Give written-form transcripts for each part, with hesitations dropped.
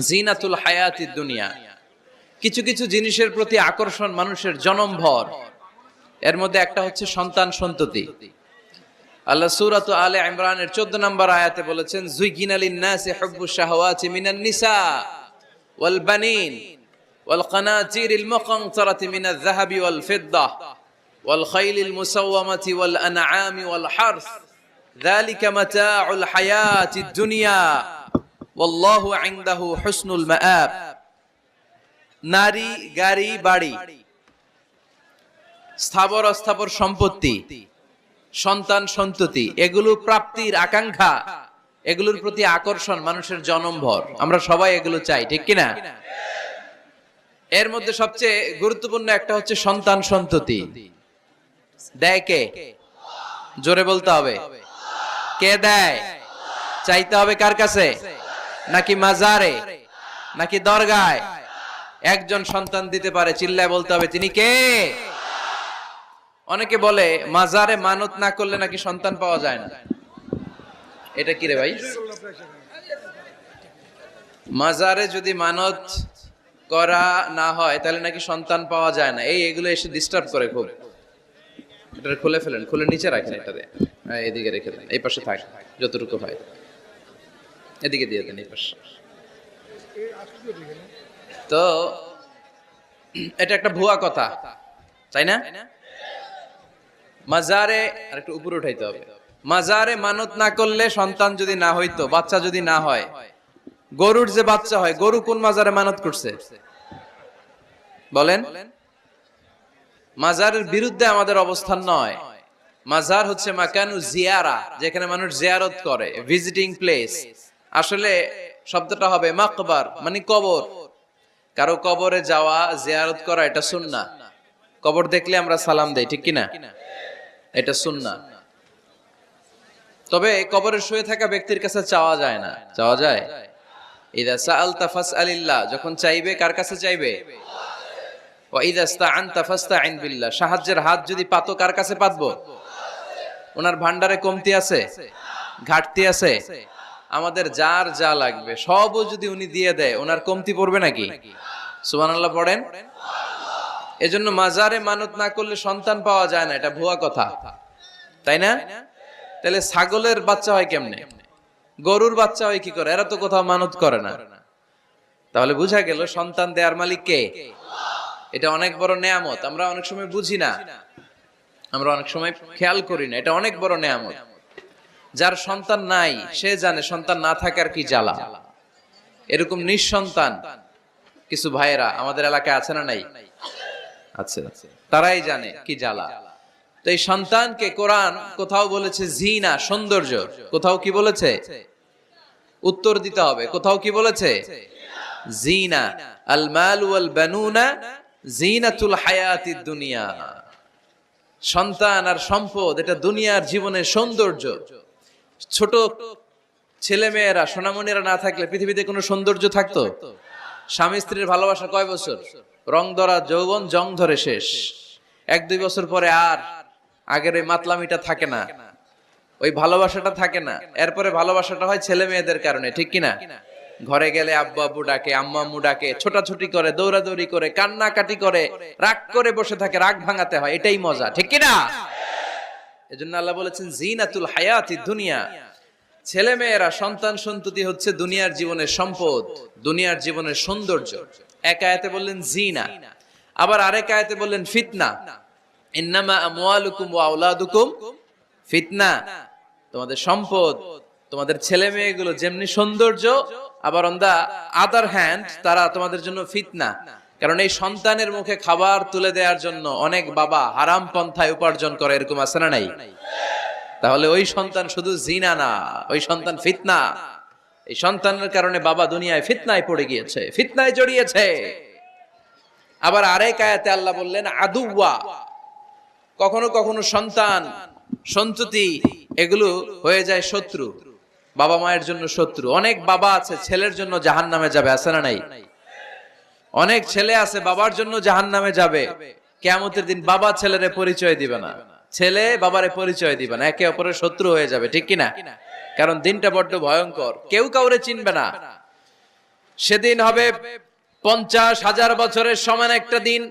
জিনাতুল হায়াতিদ দুনিয়া। কিছু কিছু জিনিসের প্রতি আকর্ষণ মানুষের জনমভর। এর মধ্যে একটা হচ্ছে সন্তান সন্ততি। আল্লাহ সূরাত আলে ইমরানের 14 নম্বর আয়াতে বলেছেন, যুইগিনা লিন-নাসি হুব্বুশ শাহাওয়াতি মিনান নিসা ওয়াল বানিন ওয়াল কানাতিরিল মুকানতারাতি মিনাজ যাহাবি ওয়াল ফিদ্দা ওয়াল খাইলিল মুসাওওয়ামাতি ওয়াল আনআমি ওয়াল হারস যালিকা মাতাউল হায়াতিদ দুনিয়া ওয়াল্লাহু ইনদাহু হুসনুল মাআব। নারী, গাড়ি, বাড়ি, স্থাবর অস্থাবর সম্পত্তি, সন্তান সন্ততি, এগুলো প্রাপ্তির আকাঙ্ক্ষা, এগুলোর প্রতি আকর্ষণ মানুষের জনমভর। আমরা সবাই এগুলো চাই, ঠিক কিনা? এর মধ্যে সবচেয়ে গুরুত্বপূর্ণ একটা হচ্ছে সন্তান সন্ততি। দেয় কে? জোরে বলতে হবে, কে দেয়? চাইতে হবে কার কাছে? নাকি মাজারে, নাকি দরগায়? একজন সন্তান দিতে পারে, চিল্লায় বলতে হবে তিনি কে? অনেকে বলে মাজারে মানত না করলে নাকি সন্তান পাওয়া যায় না। এটা কি রে ভাই? মাজারে যদি মানত করা না হয় তাহলে নাকি সন্তান পাওয়া যায় না। এগুলো এসে ডিস্টার্ব করে খুব। এটা খুলে ফেলেন, খুলে নিচে রাখেন, এটাতে এদিকে রেখে দেন, এই পাশে থাক যতটুকু হয়, এদিকে দিয়ে দেন এই পাশে। তো এটা একটা ভুয়া কথা, তাই না? মাজারে আর একটু উপরে উঠাইতে হবে। মাজারে মানত না করলে সন্তান যদি না হইতো, বাচ্চা যদি না হয়, গরুর যে বাচ্চা হয়, গরু কোন মাজারে মানত করছে বলেন? মাজারের বিরুদ্ধে আমাদের অবস্থান নয়। মাজার হচ্ছে মাকানু জিয়ারা, যেখানে মানুষ জিয়ারত করে, ভিজিটিং প্লেস। আসলে শব্দটা হবে মাকবার, মানে কবর। কারো কবরে যাওয়া, জিয়ারত করা, এটা সুন্নাহ। কবর দেখলে আমরা সালাম দেই, ঠিক কিনা? এটা সুন্নাহ। তবে কবরে শুয়ে থাকা ব্যক্তির কাছে চাওয়া যায় না। চাওয়া যায়? ইযা সাআলতা ফাসআলিল্লাহ, যখন চাইবে কার কাছে চাইবে? ওয়া ইযা ইসতাআনতা ফাসতাইন বিল্লাহ, সাহায্যের হাত যদি পাতো কার কাছে পাতবো? ওনার ভান্ডারে কমতি আছে, ঘাটতি আছে, আমাদের যার যা লাগবে সবও যদি উনি দিয়ে দেয়, ওনার কমতি পড়বে নাকি? সুবহানাল্লাহ পড়েন। এজন্য মাজারে মানত না করলে সন্তান পাওয়া যায় না, এটা ভুয়া কথা, তাই না? তাহলে ছাগলের বাচ্চা হয় কেমনে? গরুর বাচ্চা হয় কি করে? এরা তো কোথাও মানত করে না। তাহলে বুঝা গেল সন্তান দেয়ার মালিক কে? এটা অনেক বড় নেয়ামত। আমরা অনেক সময় বুঝি না, আমরা অনেক সময় খেয়াল করি না। এটা অনেক বড় নেয়ামত। যার সন্তান নাই সে জানে সন্তান না থাকার কি জ্বালা। এরকম নিঃসন্তান কিছু ভাইয়েরা আমাদের এলাকায় আছে না নাই? আছে, তারাই জানে কি জ্বালা। তো এই সন্তানকে কোরআন কোথাও বলেছে জিনা, সৌন্দর্য, কোথাও কি বলেছে? উত্তর দিতে হবে। কোথাও কি বলেছে? জিনা। আল মাল ওয়াল বানুনা জিনাতুল হায়াতিদ দুনিয়া। সন্তান আর সম্পদ এটা দুনিয়ার জীবনের সৌন্দর্য। ছোট ছেলে মেয়েরা, সোনামণিরা না থাকলে পৃথিবীতে কোনো সৌন্দর্য থাকতো? স্বামী স্ত্রীর ভালোবাসা কয় বছর? রং ধরা যৌবন, জং ধরে শেষ। 1-2 বছর পরে আর আগের ওই মাতলামিটা থাকে না, ওই ভালোবাসাটা থাকে না। এরপরে ভালোবাসাটা হয় ছেলে মেয়েদের কারণে, ঠিক কিনা? ঘরে গেলে আব্বু আব্বু ডাকে, আম্মু আম্মু ডাকে, ছোটাছুটি করে, দৌড়াদৌড়ি করে, কান্নাকাটি করে, রাগ করে বসে থাকে, রাগ ভাঙাতে হয়, এটাই মজা, ঠিক কিনা? এজন্য আল্লাহ বলেছেন জিনাতুল হায়াতিদ দুনিয়া। ছেলে মেয়েরা, সন্তান সন্ততি হচ্ছে দুনিয়ার জীবনের সম্পদ, দুনিয়ার জীবনের সৌন্দর্য। এক আয়াতে বললেন জিনা, আবার আরেক আয়াতে বললেন ফিতনা। ইন্নামা আমওয়ালুকুম ওয়া আওলাদুকুম ফিতনা। তোমাদের সম্পদ, তোমাদের ছেলে মেয়েগুলো যেমনি সৌন্দর্য, আবার অন দা আদার হ্যান্ড তারা তোমাদের জন্য ফিতনা। কারণ এই সন্তানের মুখে খাবার তুলে দেওয়ার জন্য অনেক বাবা হারাম পন্থায় উপার্জন করে, এরকম আছে না নাই? তাহলে ওই সন্তান শুধু জিনা না, ওই সন্তান ফিতনা। এই সন্তানের কারণে বাবা দুনিয়ায় ফিতনায় পড়ে গিয়েছে, ফিতনায় জড়িয়েছে। আবার আরেক আয়াতে আল্লাহ বললেন আদুওয়া। কখনো কখনো সন্তান সন্ততি এগুলো হয়ে যায় শত্রু, বাবা মায়ের জন্য শত্রু। অনেক বাবা আছে ছেলের জন্য জাহান্নামে যাবে, আছে না নাই? অনেক ছেলে আছে বাবার জন্য জাহান্নামে যাবে। কিয়ামতের দিন বাবা ছেলেরে পরিচয় দিবে না, ছেলে বাবারে পরিচয় দিবে না, একে অপরের শত্রু হয়ে যাবে, ঠিক কিনা? কারণ দিনটা বড্ড ভয়ঙ্কর, কেউ কাউরে চিনবে না। সেদিন হবে 50,000 বছরের সমান একটা দিন।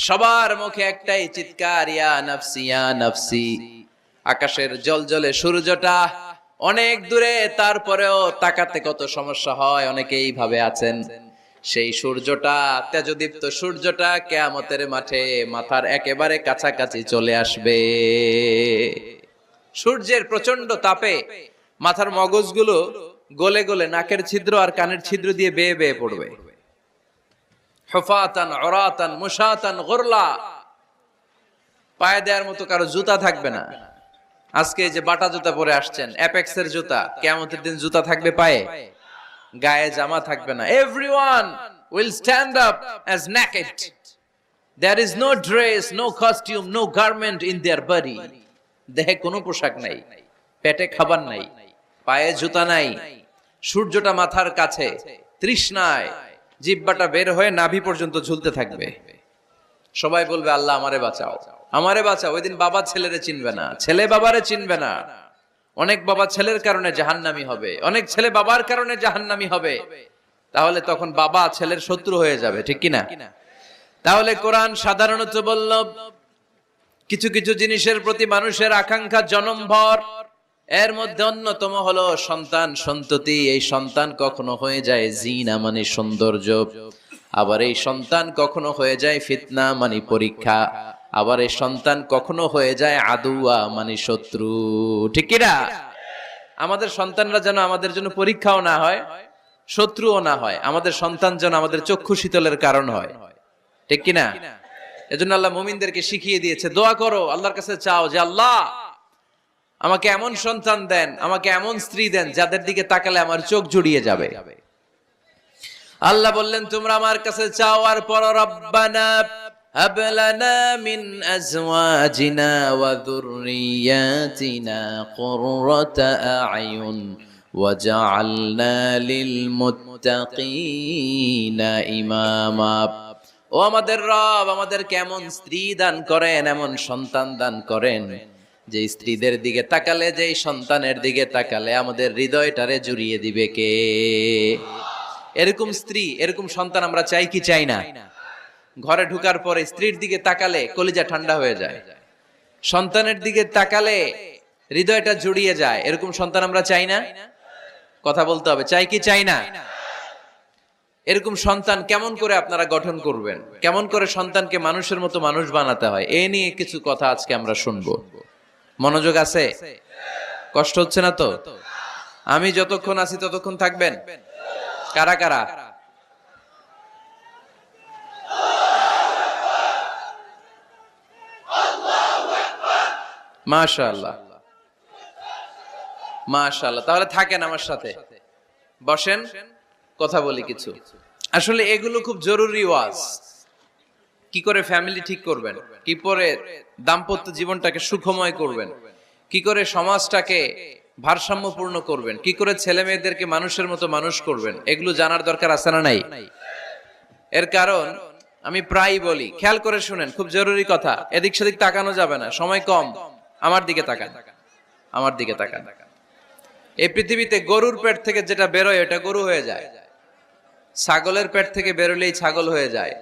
সবার মুখে একটাই চিৎকার, ইয়া নাফসি ইয়া নাফসি। আকাশের জ্বলজ্বলে সূর্যটা অনেক দূরে, তারপরেও তাকাতে কত সমস্যা হয়। অনেকে এইভাবে আছেন, সেই সূর্যটা, তেজদীপ্ত সূর্যটা কিয়ামতের মাঠে মাথার একেবারে কাছাকাছি চলে আসবে। সূর্যের প্রচন্ড তাপে মাথার মগজগুলো গলে গলে নাকের ছিদ্র আর কানের ছিদ্র দিয়ে বেয়ে বেয়ে পড়বে। হুফাতান উরাতান মুশাতান গুরলা, পায়ে দেওয়ার মতো কারো জুতা থাকবে না। আজকে যে বাটা জুতা পরে আসছেন, অ্যাপেক্সের জুতা, কিয়ামতের দিন জুতা থাকবে পায়ে, গায়ে জামা থাকবে না। Everyone will stand up as naked. There is no dress, no costume, no garment in their body. দেহে কোনো পোশাক নাই, পেটে খাবার নাই, পায়ে জুতা নাই, সূর্যটা মাথার কাছে, তৃষ্ণায় জিহ্বাটা বের হয়ে নাভি পর্যন্ত ঝুলতে থাকবে। সবাই বলবে, আল্লাহ আমারে বাঁচাও, আমারে বাঁচাও। ওই দিন বাবা ছেলেরে চিনবে না, ছেলে বাবারে চিনবে না। অনেক বাবা ছেলের কারণে জাহান্নামী হবে, অনেক ছেলে বাবার কারণে জাহান্নামী হবে। তাহলে তখন বাবা ছেলের শত্রু হয়ে যাবে, ঠিক কিনা? তাহলে কোরআন সাধারণত বলল, কিছু কিছু জিনিসের প্রতি মানুষের আকাঙ্ক্ষা জনমভর। এর মধ্যে অন্যতম হলো সন্তান সন্ততি। এই সন্তান কখনো হয়ে যায় জিনা মানে সৌন্দর্য, আবার এই সন্তান কখনো হয়ে যায় ফিতনা মানে পরীক্ষা, আবার এই সন্তান কখনো হয়ে যায় আদুয়া মানে শত্রু, ঠিক কিনা? আমাদের সন্তানরা যেন আমাদের জন্য পরীক্ষাও না হয়, শত্রুও না হয়। আমাদের সন্তান যেন আমাদের চক্ষু শীতলের কারণ হয়, ঠিক কিনা? এজন্য আল্লাহ মুমিনদেরকে শিখিয়ে দিয়েছে, দোয়া করো, আল্লাহর কাছে চাও যে আল্লাহ আমাকে এমন সন্তান দেন, আমাকে এমন স্ত্রী দেন যাদের দিকে তাকালে আমার চোখ জুড়িয়ে যাবে। আল্লাহ বললেন, তোমরা আমার কাছে চাও আর পড়ো, রব্বানা হাব লানা মিন আজওয়াজিনা ওয়া যুররিয়াতিনা কুররাতা আ'য়ুন ওয়াজআলনা লিল মুত্তাকিনা ইমামা। ও আমাদের রব, আমাদের কেমন স্ত্রী দান করেন, এমন সন্তান দান করেন যে স্ত্রীদের দিকে তাকালে, যে সন্তানের দিকে তাকালে আমাদের হৃদয়টারে জুড়িয়ে দিবে কে? এরকম স্ত্রী, এরকম সন্তান আমরা চাই কি চাই না? ঘরে ঢুকার পরে স্ত্রীর দিকে তাকালে কলিজা ঠান্ডা হয়ে যায়, সন্তানের দিকে তাকালে হৃদয়টা জুড়িয়ে যায়। এরকম সন্তান আমরা চাই না? কথা বলতে হবে, চাই কি চাই না? এরকম সন্তান কেমন করে আপনারা গঠন করবেন, কেমন করে সন্তানকে মানুষের মতো মানুষ বানাতে হয়, এ নিয়ে কিছু কথা আজকে আমরা শুনবো। মনোযোগ আছে? কষ্ট হচ্ছে না তো? আমি যতক্ষণ আছি ততক্ষণ থাকবেন? কারা কারা? মাশাআল্লাহ, মাশাআল্লাহ। তাহলে থাকেন আমার সাথে, বসেন, কথা বলি কিছু। আসলে এগুলো খুব জরুরি ওয়াজ। কি করে ফ্যামিলি ঠিক করবেন, কি করে দাম্পত্য জীবনটাকে সুখময় করবেন, কি করে সমাজটাকে ভারসাম্যপূর্ণ করবেন, কি করে ছেলে মেয়েদেরকে মানুষের মতো মানুষ করবেন, এগুলো জানার দরকার আছে না নাই? এর কারণ আমি প্রায় বলি, খেয়াল করে শুনেন, খুব জরুরি কথা। এদিক সেদিক তাকানো যাবে না, সময় কম। আমার দিকে তাকান, আমার দিকে তাকান। এই পৃথিবীতে গরুর পেট থেকে যেটা বেরোয় ওটা গরু হয়ে যায়, ছাগলের পেট থেকে বেরোলেই ছাগল হয়ে যায়,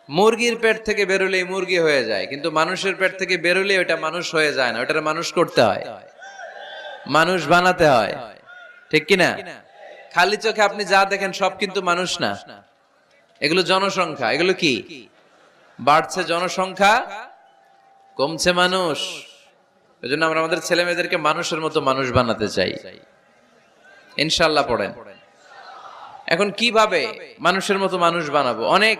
মুরগির পেট থেকে বেরোলেই মুরগি হয়ে যায়, কিন্তু মানুষের পেট থেকে বেরোলেই ওটা মানুষ হয়ে যায় না। ওটা মানুষ করতে হয়, মানুষ বানাতে হয়, ঠিক কিনা? খালি চোখে আপনি যা দেখেন সব কিন্তু মানুষ না, এগুলো জনসংখ্যা। এগুলো কি? বাড়ছে জনসংখ্যা, কমছে মানুষ। এজন্য আমরা আমাদের ছেলে মেয়েদেরকে মানুষের মতো মানুষ বানাতে চাই, ইনশাআল্লাহ। পড়েন। এখন কিভাবে মানুষের মতো মানুষ বানাবো? অনেক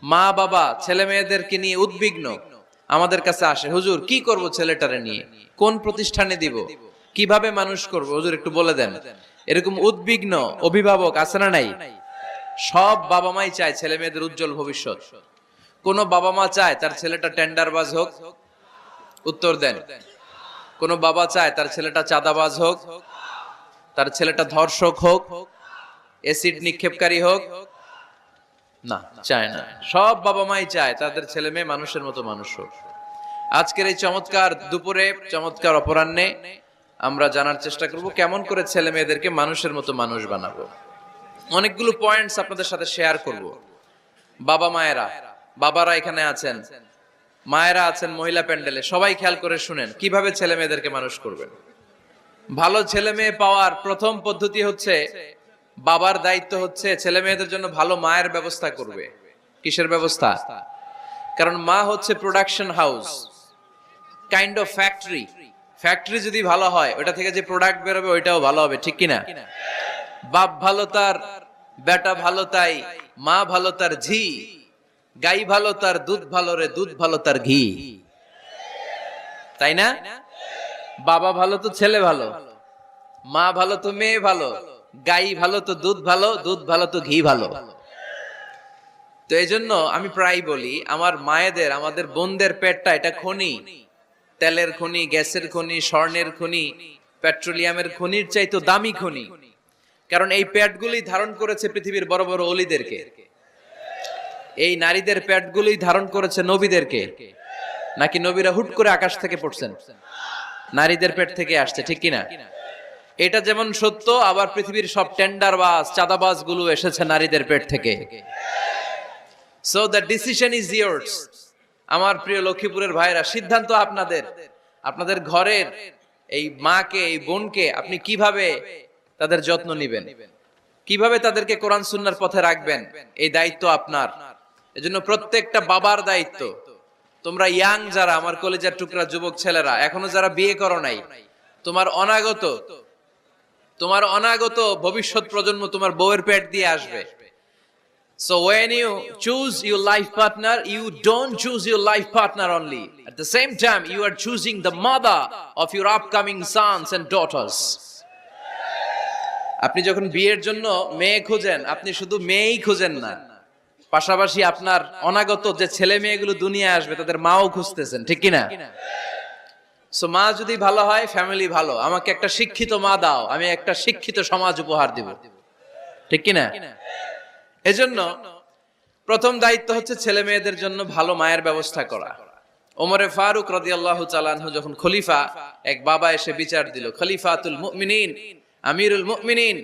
মা বাবা ছেলে মেয়েদেরকে নিয়ে উদ্বিগ্ন, আমাদের কাছে আসে, হুজুর কি করব ছেলেটারে নিয়ে, কোন প্রতিষ্ঠানে দিব, কিভাবে মানুষ করব, হুজুর একটু বলে দেন। এরকম উদ্বিগ্ন অভিভাবক আছে না নাই? সব বাবা মাই চায় ছেলে মেয়েদের উজ্জ্বল ভবিষ্যৎ। কোন বাবা মা চায় তার ছেলেটা টেন্ডারবাজ হোক? উত্তর দেন। কোন বাবা চায় তার ছেলেটা চাঁদাবাজ হোক, তার ছেলেটা ধর্ষক হোক, এসিড নিক্ষেপকারী হোক? না, চায় না। সব বাবা মাই চায় তাদের ছেলে মেয়ে মানুষের মতো মানুষ হোক। আজকের এই চমৎকার দুপুরে, চমৎকার অপরাহ্নে আমরা জানার চেষ্টা করব কেমন করে ছেলে মেয়েদেরকে মানুষের মতো মানুষ বানাবো। অনেকগুলো পয়েন্টস আপনাদের সাথে শেয়ার করব। বাবা মায়েরা, বাবারা এখানে আছেন, মায়েরা আছেন মহিলা প্যান্ডেলে, সবাই খেয়াল করে শুনেন কিভাবে ছেলে মেয়েদেরকে মানুষ করবেন। ভালো ছেলে মেয়ে পাওয়ার প্রথম পদ্ধতি হচ্ছে, বাবার দায়িত্ব হচ্ছে ছেলে মেয়েদের জন্য ভালো মায়ের ব্যবস্থা করবে। কিসের ব্যবস্থা? কারণ মা হচ্ছে production house, kind of factory. Factory যদি ভালো হয়, ওটা থেকে যে প্রোডাক্ট বেরোবে ওইটাও ভালো হবে, ঠিক কিনা? বাপ ভালো তার বেটা ভালো তাই, মা ভালো তার ঝি, গাই ভালো তার দুধ ভালো রে, দুধ ভালো তার ঘি, তাই না? বাবা ভালো তো ছেলে ভালো, মা ভালো তো মেয়ে ভালো, গাই ভালো তো দুধ ভালো, দুধ ভালো তো ঘি ভালো। তো এই জন্য আমি প্রায় বলি, আমার মায়েদের, আমাদের বোনদের পেটটা এটা খনি, তেলের খনি, গ্যাসের খনি, স্বর্ণের খনি, পেট্রোলিয়ামের খনির চাইতো দামি খনি। কারণ এই পেটগুলি ধারণ করেছে পৃথিবীর বড় বড় অলিদেরকে, এই নারীদের পেটগুলি ধারণ করেছে নবীদেরকে। নাকি নবীরা হুট করে আকাশ থেকে পড়ছেন? নারীদের পেট থেকে আসছে, ঠিক কিনা? এটা যেমন সত্য, আবার পৃথিবীর সব টেন্ডারবাজ, চাঁদাবাজ গুলো এসেছে নারীদের পেট থেকে। So the decision is years. আমার প্রিয় লক্ষ্মীপুরের ভাইরা, সিদ্ধান্ত আপনাদের। আপনাদের ঘরের এই মাকে, এই বোনকে আপনি কিভাবে তাদের যত্ন নেবেন, কিভাবে তাদেরকে কোরআন সুন্নাহর পথে রাখবেন, এই দায়িত্ব আপনার। এজন্য প্রত্যেকটা বাবার দায়িত্ব। তোমরা ইয়াং যারা, আমার কলেজের টুকরা যুবক ছেলেরা, এখনো যারা বিয়ে করো নাই, তোমার অনাগত ভবিষ্যৎ প্রজন্ম তোমার বউয়ের পেট দিয়ে আসবে। So when you choose your life partner, you don't choose your life partner only. At the same time, you are choosing the mother of your upcoming sons and daughters. আপনি যখন বিয়ের জন্য মেয়ে খুঁজেন, আপনি শুধু মেয়েই খুঁজেন না, পাশাপাশি আপনার অনাগত যে ছেলে মেয়েগুলো দুনিয়ায় আসবে তাদের মাও খুঁজতেছেন, ঠিক কিনা? সো মা যদি ভালো হয়, ফ্যামিলি ভালো। আমাকে একটা শিক্ষিত মা দাও, আমি একটা শিক্ষিত সমাজ উপহার দিব, ঠিক কিনা? এজন্য প্রথম দায়িত্ব হচ্ছে ছেলে মেয়েদের জন্য ভালো মায়ের ব্যবস্থা করা। ওমরে ফারুক রাদিয়াল্লাহু তাআলা আনহু যখন খলিফা, এক বাবা এসে বিচার দিল, খলিফাতুল মুমিনিন, আমিরুল মুমিনিন,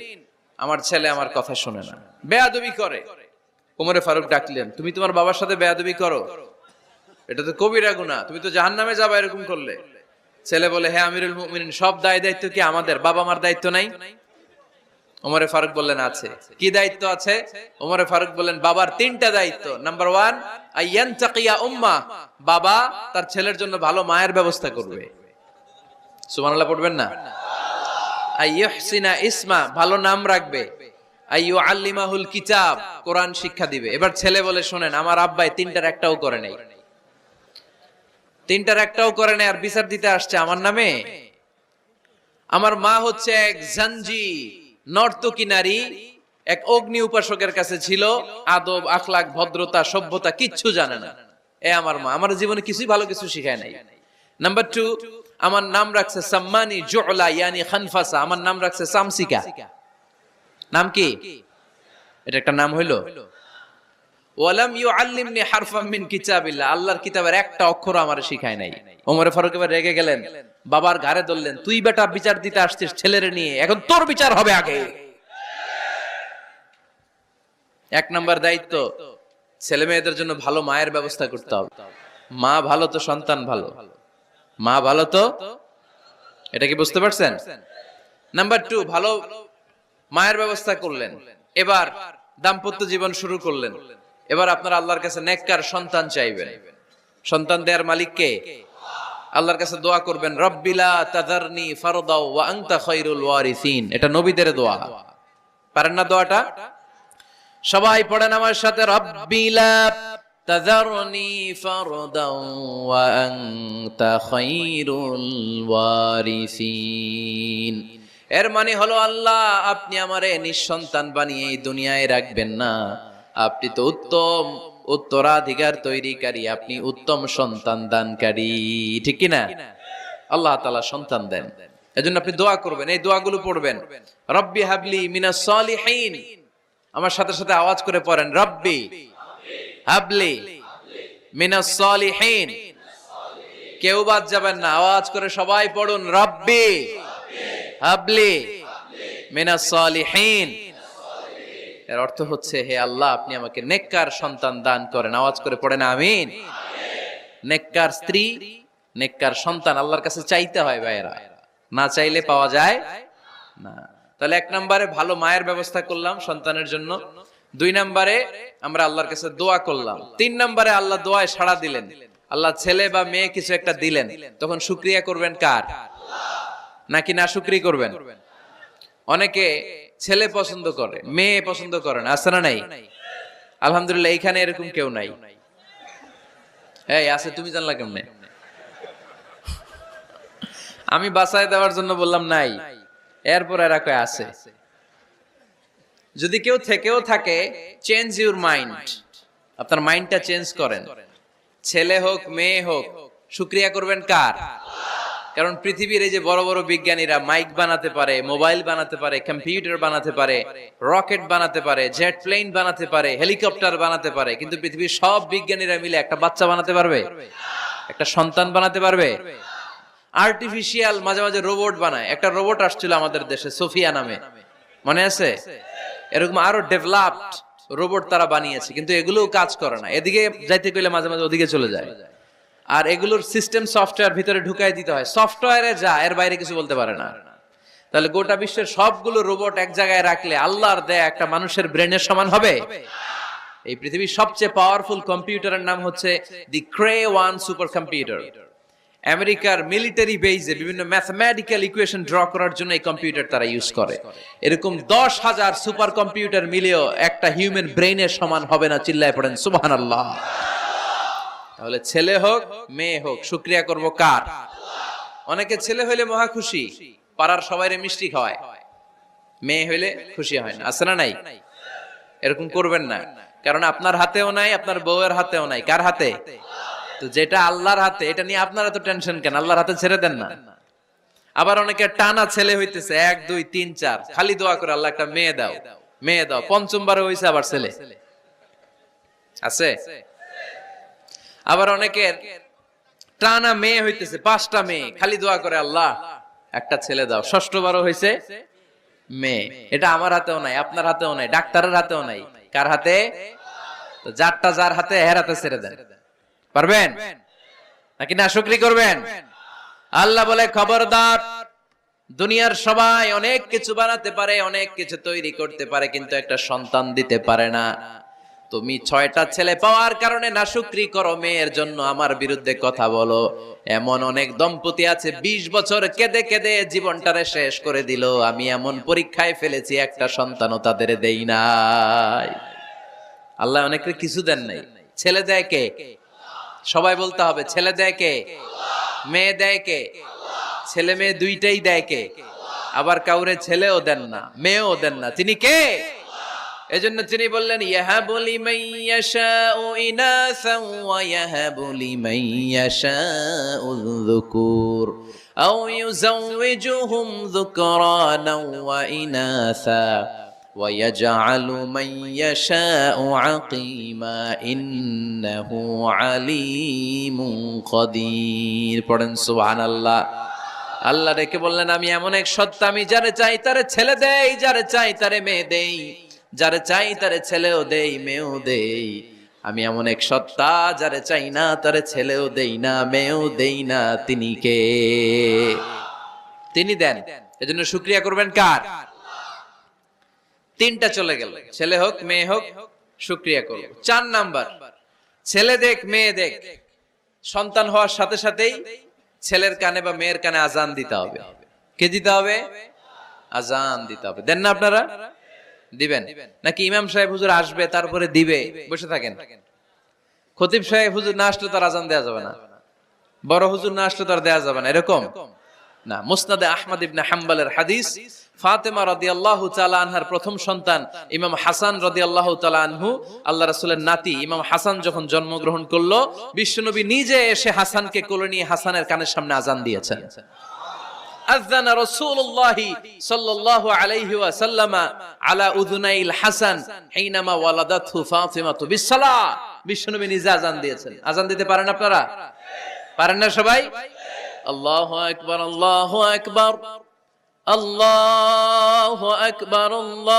আমার ছেলে আমার কথা শুনে না, বেয়াদবি করে। ওমরে ফারুক ডাকলেন, তুমি তোমার বাবার সাথে বেয়াদবি করো? এটা তো কবিরা গুনাহ, তুমি তো জাহান্নামে যাবে এরকম করলে। ছেলে বলে, হে আমিরুল মুমিনিন, সব দায়িত্ব কি আমাদের? বাবা মার দায়িত্ব নাই? ওমরে ফারুক বললেন, আছে। কি দায়িত্ব আছে? ওমরে ফারুক বললেন, বাবার তিনটা দায়িত্ব। নাম্বার 1, আইয়ানতাকিয়া উম্মা, বাবা তার ছেলের জন্য ভালো মায়ের ব্যবস্থা করবে। সুবহানাল্লাহ পড়বেন না? আইয়ুহসিনা ইসমা, ভালো নাম রাখবে। আইয়ুআল্লিমাহুল কিতাব, কোরআন শিক্ষা দিবে। এবার ছেলে বলে, শোনেন, আমার আব্বাই তিনটার একটাও করে নাই, তিনটার একটাও করে নাই, আর বিচার দিতে আসছে আমার নামে। আমার মা হচ্ছে এক জাঞ্জি, নর্তকী নারী, এক অগ্নি উপাসকের কাছে ছিল, আদব, আখলাক, ভদ্রতা, সভ্যতা কিচ্ছু জানে না। এ আমার মা, আমার জীবনে কিছুই ভালো কিছু শিখায় নাই। নাম্বার 2, আমার নাম রাখছে সাম্মানি জুলা, ইয়ানি খানফাসা, আমার নাম রাখছে সামসিকা। নাম কি? এটা একটা নাম হইলো? ওয়ালাম ইউআল্লিমনি হারফাম মিন কিতাবিল্লাহ, আল্লাহর কিতাবের একটা অক্ষর আমারে শিখায় নাই। ওমর ফারুক এবার রেগে গেলেন, বাবার ঘাড়ে ধরলেন, তুই বেটা বিচার দিতে আসছিস ছেলেরে নিয়ে, এখন তোর বিচার হবে আগে। এক নাম্বার দায়িত্ব, ছেলে মেয়েদের জন্য ভালো মায়ের ব্যবস্থা করতে হবে। মা ভালো তো সন্তান ভালো, মা ভালো তো, এটা কি বুঝতে পারছেন? নাম্বার 2, ভালো মায়ের ব্যবস্থা করলেন, এবার দাম্পত্য জীবন শুরু করলেন। এবার আপনারা আল্লাহর কাছে নেককার সন্তান চাইবেন। সন্তান দেওয়ার মালিক কে? আল্লাহর কাছে দোয়া করবেন, রব্বিলা তাযারনি ফারদাও ওয়া আনতা খায়রুল ওয়ারিসিন। এটা নবীদের দোয়া, পারেন না দোয়াটা? সবাই পড়েন আমার সাথে, রব্বিলা তাযারনি ফারদাও ওয়া আনতা খায়রুল ওয়ারিসিন। এর মানে হলো, আল্লাহ আপনি আমারে নিঃসন্তান বানিয়ে এই দুনিয়ায় রাখবেন না, আপনি তো উত্তম উত্তরাধিকার তৈরিকারী, আপনি উত্তম সন্তান দানকারী, ঠিক কিনা? আল্লাহ তাআলা সন্তান দেন, এজন্য আপনি দোয়া করবেন, এই দোয়াগুলো পড়বেন। রব্বি হাবলি মিনাস সালিহিন, আমার সাথে সাথে আওয়াজ করে পড়েন, রব্বি হাবলি মিনাস সালিহিন। কেউ বাদ যাবেন না, আওয়াজ করে সবাই পড়ুন, রব্বি হাবলি মিনাস সালিহিন। এর অর্থ হচ্ছে, হে আল্লাহ, আপনি আমাকে নেককার সন্তান দান করেন। আওয়াজ করে পড়েন আমিন। নেককার স্ত্রী, নেককার সন্তান আল্লাহর কাছে চাইতে হয় ভাইয়েরা, না চাইলে পাওয়া যায় না। তাহলে 1 নম্বরে ভালো মায়ের ব্যবস্থা করলাম সন্তানের জন্য, 2 নম্বরে আমরা আল্লাহর কাছে দোয়া করলাম, 3 নম্বরে আল্লাহ দোয়ায় সাড়া দিলেন, আল্লাহ ছেলে বা মেয়ে কিছু একটা দিলেন, তখন শুকরিয়া করবেন কার? নাকি না শুকরি করবেন? অনেকে ছেলে পছন্দ করে, মেয়ে পছন্দ করে না, আছে না নাই? আলহামদুলিল্লাহ এইখানে এরকম কেউ নাই। এই আছে, তুমি জানলা কেমনে? আমি বাঁচায় দেওয়ার জন্য বললাম নাই, এরপর এরা কয় আছে। যদি কেউ থেকেও থাকে, চেঞ্জ ইউর মাইন্ড, আপনার মাইন্ডটা চেঞ্জ করেন। ছেলে হোক মেয়ে হোক, শুকরিয়া করবেন কার? কারণ পৃথিবীর এই যে বড় বড় বিজ্ঞানীরা মাইক বানাতে পারে, মোবাইল বানাতে পারে, কম্পিউটার বানাতে পারে, রকেট বানাতে পারে, জেট প্লেন বানাতে পারে, হেলিকপ্টার বানাতে পারে, কিন্তু পৃথিবীর সব বিজ্ঞানীরা মিলে একটা বাচ্চা বানাতে পারবে? একটা সন্তান বানাতে পারবে? আর্টিফিশিয়াল মাঝে মাঝে রোবট বানায়। একটা রোবট আসছিল আমাদের দেশে, সোফিয়া নামে, মনে আছে? এরকম আরো ডেভেলপড রোবট তারা বানিয়েছে, কিন্তু এগুলোও কাজ করে না। এদিকে যাইতে গেলে মাঝে মাঝে ওদিকে চলে যায়। আর এগুলোর সিস্টেম সফটওয়্যার ভিতরে ঢুকাই দিতে হয়, সফটওয়্যারে যা, এর বাইরে কিছু বলতে পারে না। তাহলে গোটা বিশ্বের সবগুলো রোবট এক জায়গায় রাখলে আল্লাহর দেয়া একটা মানুষের ব্রেনের সমান হবে? এই পৃথিবীর সবচেয়ে পাওয়ারফুল কম্পিউটারের নাম হচ্ছে দি ক্রে 1 সুপার কম্পিউটার। আমেরিকার মিলিটারি বেজে বিভিন্ন ম্যাথমেটিক্যাল ইকুয়েশন ড্র করার জন্য এই কম্পিউটার তারা ইউজ করে। এরকম 10,000 সুপার কম্পিউটার মিলেও একটা হিউম্যান ব্রেইনের সমান হবে না। চিল্লায় পড়েন সুবহানাল্লাহ। তাহলে ছেলে হোক মেয়ে হোক, শুকরিয়া করব কার? অনেকে ছেলে হইলে মহা খুশি, পাড়ার সবাইরে মিষ্টি খাওয়ায়, মেয়ে হইলে খুশি হয় না, আছে না নাই? এরকম করবেন না, কারণ আপনার হাতেও নাই, আপনার বউয়ের হাতেও নাই। কার হাতে? তো যেটা আল্লাহর হাতে, এটা নিয়ে আপনারা তো টেনশন কেন? আল্লাহর হাতে ছেড়ে দেন না। আবার অনেকে টানা ছেলে হইতেছে 1 2 3 4, খালি দোয়া করে আল্লাহ একটা মেয়ে দাও, মেয়ে দাও। পঞ্চমবারে হইছে আবার ছেলে, আছে? আবার অনেকের টানা মেয়ে হইতেছে 5টা মেয়ে, খালি দোয়া করে আল্লাহ একটা ছেলে দাও। ষষ্ঠবারও হইছে মেয়ে। এটা আমার হাতেও নাই, আপনার হাতেও নাই, ডাক্তারের হাতেও নাই। কার হাতে? তো যারটা যার হাতে, এর হাতে ছেড়ে দেন। পারবেন নাকি না শুকরি করবেন? আল্লাহ বলে খবরদার, দুনিয়ার সবাই অনেক কিছু বানাতে পারে, অনেক কিছু তৈরি করতে পারে, কিন্তু একটা সন্তান দিতে পারে না। তুমি 6টা ছেলে পাওয়ার কারণে নাশুকরি করো, মেয়ের জন্য আমার বিরুদ্ধে কথা বলো। এমন অনেক দম্পতি আছে 20 বছর কেঁদে কেঁদে জীবনটারে শেষ করে দিল। আমি এমন পরীক্ষায় ফেলেছি, একটা সন্তানও তাদের দেই নাই। আল্লাহ অনেকে কিছু দেন নাই। ছেলে দেয় কে? সবাই বলতে হবে, ছেলে দেয় কে? মেয়ে দেয় কে? ছেলে মেয়ে দুইটাই দেয় কে? আবার কাউরে ছেলেও দেন না, মেয়েও দেন না, তিনি কে? এজন্য তিনি বললেন, ইয়াহাবু লিমান ইয়াশাউ ইনাসান ওয়া ইয়াহাবু লিমান ইয়াশাউ যুকুর আও ইউযাওয়িজুহুম যুকরানান ওয়া ইনাসা ওয়া ইয়াজআলু মান ইয়াশাউ আকিমা ইন্নাহু আলীমুন কাদির। পড়েন সুবহানাল্লাহ। আল্লাহ রেখে বললেন, আমি এমন এক সত্তা, আমি যারে চাই তারে ছেলে দেই, যারে চাই তারে মেয়ে দেই, যারে চাই তারে ছেলেও দেই, মেয়েও দেই। আমি এমন এক সত্তা, যারে চাই না তারে ছেলেও দেই না, মেয়েও দেই না। তিনি কে? তিনি দেন। এজন্য শুকরিয়া করবেন কার? 3টা চলে গেল, ছেলে হোক মেয়ে হোক, শুকরিয়া করব। 4 নাম্বার, ছেলে দেখ মেয়ে দেখ, সন্তান হওয়ার সাথে সাথেই ছেলের কানে বা মেয়ের কানে আজান দিতে হবে। কে দিতে হবে? আজান দিতে হবে। দেন না আপনারা? দিবেন নাকি ইমাম সাহেব হুজুর আসবে তারপরে দিবে, বসে থাকেন? খতিব সাহেব হুজুর না আসলে তার আজান দেয়া যাবে না, বড় হুজুর না আসলে তার দেয়া যাবে না, এরকম না। মুসনাদে আহমদ ইবনে হাম্বলের হাদিস, ফাতেমা রাদিয়াল্লাহু তাআলা আনহার প্রথম সন্তান ইমাম হাসান রাদিয়াল্লাহু তাআলা আনহু, আল্লাহ রাসূলের নাতি ইমাম হাসান যখন জন্মগ্রহণ করলো, বিশ্বনবী নিজে এসে হাসানকে কোলে নিয়ে হাসানের কানের সামনে আজান দিয়েছেন। আযানা রাসূলুল্লাহি সাল্লাল্লাহু আলাইহি ওয়াসাল্লাম আলা উযুনাইল হাসান হিনামা ওয়ালাদাতহু ফাতিমাতু বিসসালাহ। বিশ্বনবী নিজে আজান দিয়েছেন। আজান দিতে পারেন আপনারা? পারেন না সবাই? আল্লাহু আকবার, আল্লাহু আকবার, আল্লাহু আকবার, আল্লাহু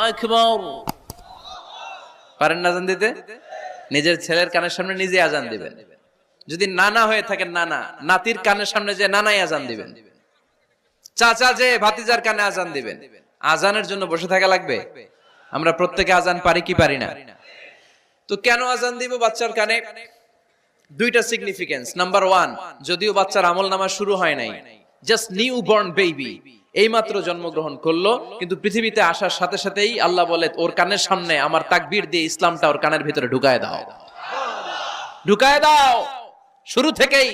আকবার। পারেন না আজান দিতে? নিজের ছেলের কানের সামনে নিজে আজান দিবেন। যদি নানা হয়ে থাকেন নানা, নাতির কানের সামনে যে নানাই আজান দিবেন। চাচা যে ভাতিজার কানে আজান দিবেন। আজানের জন্য বসে থাকা লাগবে? আমরা প্রত্যেকে আজান পারি কি পারি না? তো কেন আজান দিব বাচ্চার কানে? দুইটা সিগনিফিকেন্স। নাম্বার 1, যদিও বাচ্চার আমলনামা শুরু হয় নাই, জাস্ট নিউ বর্ন বেবি, এইমাত্র জন্মগ্রহণ করলো, কিন্তু পৃথিবীতে আসার সাথে সাথেই আল্লাহ বলে ওর কানের সামনে আমার তাকবীর দিয়ে ইসলামটা ওর কানের ভিতরে ঢুকায় দাও, ঢুকায় দাও। শুরু থেকেই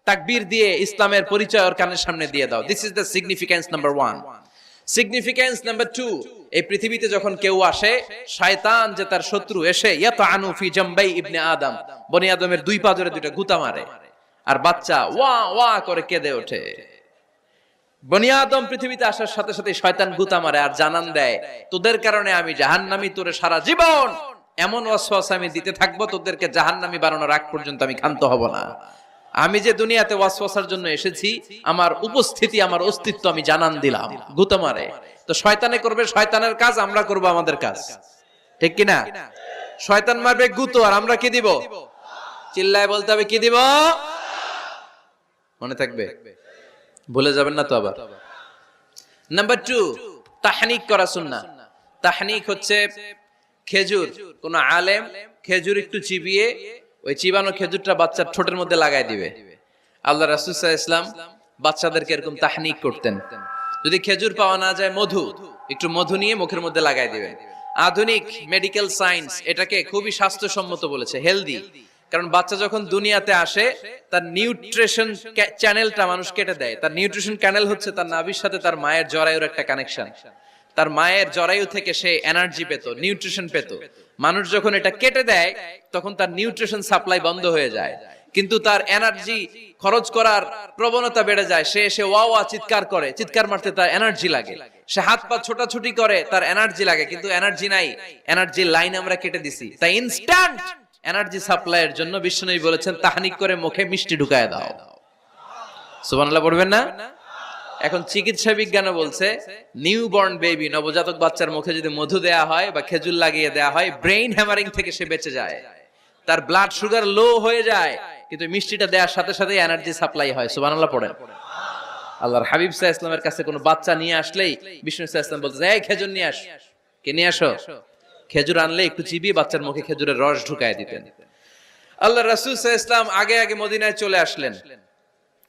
তাকবীর দিয়ে ইসলামের পরিচয় ওর কানের সামনে দিয়ে দাও। This is the significance number 1। Significance number 2, এই পৃথিবীতে যখন কেউ আসে, শয়তান যে তার শত্রু এসে ইয়াতানু ফি জামবাই ইবনে আদম, বনি আদমের দুই পা ধরে দুইটা গুতা মারে, আর বাচ্চা ওয়া ওয়া করে কেঁদে ওঠে। বনি আদম পৃথিবীতে আসার সাথে সাথে শয়তান গুতা মারে আর জানান দেয়, তোদের কারণে আমি জাহান্নামী, তোরে সারা জীবন এমন ওয়াসওয়াসা আমি দিতে থাকবো, তোদেরকে জাহান্নামী বানানোর আগ পর্যন্ত আমি ক্ষান্ত হব না। আমি যে দুনিয়াতে ওয়াসওয়াসার জন্য এসেছি, আমার উপস্থিতি, আমার অস্তিত্ব আমি জানান দিলাম। গুতা মারে। তো শয়তানে করবে শয়তানের কাজ, আমরা করব আমাদের কাজ, ঠিক কি না? শয়তান মারবে গুতো, আর আমরা কি দিব? চিল্লায় বলতে হবে কি দিব? মনে থাকবে, ভুলে যাবেন না তো আবার। নাম্বার 2, তাহনিক করা সুন্নাহ। তাহনিক হচ্ছে খেজুর, কোন আলেম খেজুর একটু চিবিয়ে ওই চিবানো খেজুরটা বাচ্চার ঠোঁটের মধ্যে লাগাই দিবে। আল্লাহ রাসূল সাল্লাল্লাহু আলাইহি ওয়াসাল্লাম বাচ্চাদেরকে এরকম তাহনিক করতেন। যদি খেজুর পাওয়া না যায়, মধু, একটু মধু নিয়ে মুখের মধ্যে লাগাই দিবেন। আধুনিক মেডিকেল সায়েন্স এটাকে খুবই স্বাস্থ্যসম্মত বলেছে, হেলদি। কারণ বাচ্চা যখন দুনিয়াতে আসে, তার নিউট্রিশন চ্যানেলটা মানুষ কেটে দেয়। তার নিউট্রিশন চ্যানেল হচ্ছে তার নাভির সাথে তার মায়ের জরায়ুর একটা কানেকশন। তার মায়ের জরায়ু থেকে সে এনার্জি পেত, নিউট্রিশন পেত। মানুষ যখন এটা কেটে দেয়, তখন তার নিউট্রিশন সাপ্লাই বন্ধ হয়ে যায়, কিন্তু তার এনার্জি খরচ করার প্রবণতা বেড়ে যায়। সে এসে ওয়া ওয়া চিৎকার করে, চিৎকার মারতে তার এনার্জি লাগে। সে হাত পা ছোটাছুটি করে, তার এনার্জি লাগে, কিন্তু এনার্জি নাই। এনার্জি লাইন আমরা কেটে দিছি। তাই ইনস্ট্যান্ট এনার্জি সাপ্লাইয়ের জন্য বিশ্বনবী বলেছেন, তাহনিক করে মুখে মিষ্টি ঢুকায় দাও। সুবহানাল্লাহ পড়বেন না? এখন চিকিৎসা বিজ্ঞানও বলছে, নিউবর্ন বেবি, নবজাতক বাচ্চার মুখে যদি মধু দেয়া হয় বা খেজুর লাগিয়ে দেয়া হয়, ব্রেইন হ্যামারিং থেকে সে বেঁচে যায়। তার ব্লাড সুগার লো হয়ে যায়, কিন্তু মিষ্টিটা দেওয়ার সাথে সাথে এনার্জি সাপ্লাই হয়। সুবহানাল্লাহ পড়েন। আল্লাহর হাবিব সাল্লাল্লাহু আলাইহি ওয়াসাল্লামের কাছে কোনো বাচ্চা নিয়ে আসলেই বিষ্ণু সাল্লাল্লাহু আলাইহি ওয়াসাল্লাম বলতেন, এই খেজুর নিয়ে আস। কে নিয়ে আসো? খেজুর আনলে একটু চিবিয়ে বাচ্চার মুখে খেজুরের রস ঢুকায় দিতেন। আল্লাহর রাসূল সাল্লাল্লাহু আলাইহি ওয়াসাল্লাম আগে আগে মদিনায় চলে আসলেন।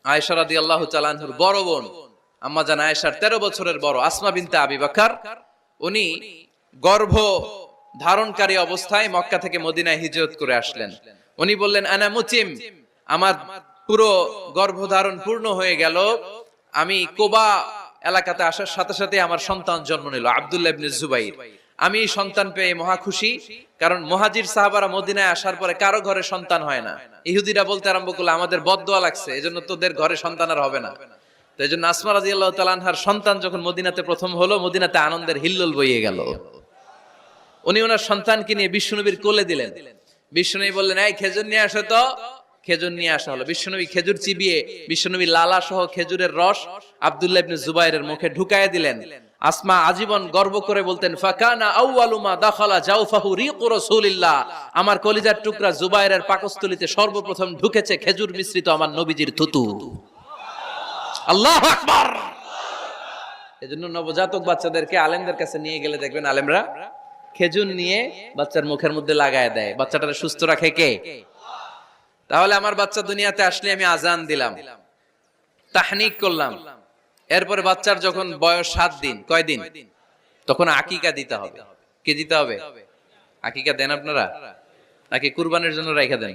আয়েশা রাদিয়াল্লাহু তাআলা আনহার বড় বোন, আম্মা জান আয়েশার 13 বছরের বড়, আসমা বিনতে আবি বকর, উনি গর্ভ ধারণকারী অবস্থায় মক্কা থেকে মদিনায় হিজরত করে আসলেন। উনি বললেন, আনা মুতিম, আমার পুরো গর্ভধারণ পূর্ণ হয়ে গেল, আমি কোবা এলাকাতে আসার সাথে সাথে আমার সন্তান জন্ম নিল, আব্দুল্লাহ ইবনে জুবাইর। আমি সন্তান পেয়ে মহা খুশি, কারণ মুহাজির সাহাবারা মদিনায় আসার পরে কারো ঘরে সন্তান হয় না। ইহুদিরা বলতে আরম্ভ করলো, আমাদের বদদোয়া লাগছে, এজন্য তোদের ঘরে সন্তান আর হবে না। তো এইজন্য আসমা রাদিয়াল্লাহু তাআলা আনহার সন্তান যখন মদিনাতে প্রথম হলো, মদিনাতে আনন্দের হিল্লোল বইয়ে গেল। উনি ওনার সন্তানকে নিয়ে বিশ্বনবীর কোলে দিলেন। বিশ্বনবী বললেন, এই খেজুর নিয়ে আসো তো। খেজুর নিয়ে আসা হলো। বিশ্বনবী খেজুর চিবিয়ে বিশ্বনবী লালা সহ খেজুরের রস আব্দুল্লাহ ইবনে জুবাইরের মুখে ঢুকায় দিলেন। আসমা আজীবন গর্ব করে বলতেন, ফাকানা আউয়ালু মা দাখালা জাওফাহু রিকু রাসূলিল্লাহ, আমার কলিজার টুকরা জুবাইরের পাকস্থলীতে সর্বপ্রথম ঢুকেছে খেজুর মিশ্রিত আমার নবীজির থুতু। আল্লাহু আকবার। এজন্য নবজাতক বাচ্চাদেরকে আলেমদের কাছে নিয়ে গেলে দেখবেন আলেমরা খেজুর নিয়ে বাচ্চার মুখের মধ্যে লাগায় দেয়। বাচ্চাটাকে সুস্থ রাখে কে? তাহলে আমার বাচ্চা দুনিয়াতে আসলে আমি আজান দিলাম, তাহনিক করলাম, এরপরে বাচ্চার যখন বয়স 7 দিন, কয় দিন, তখন আকিকা দিতে হবে। কি দিতে হবে? আকিকা দেন আপনারা নাকি কুরবানির জন্য রেখে দেন?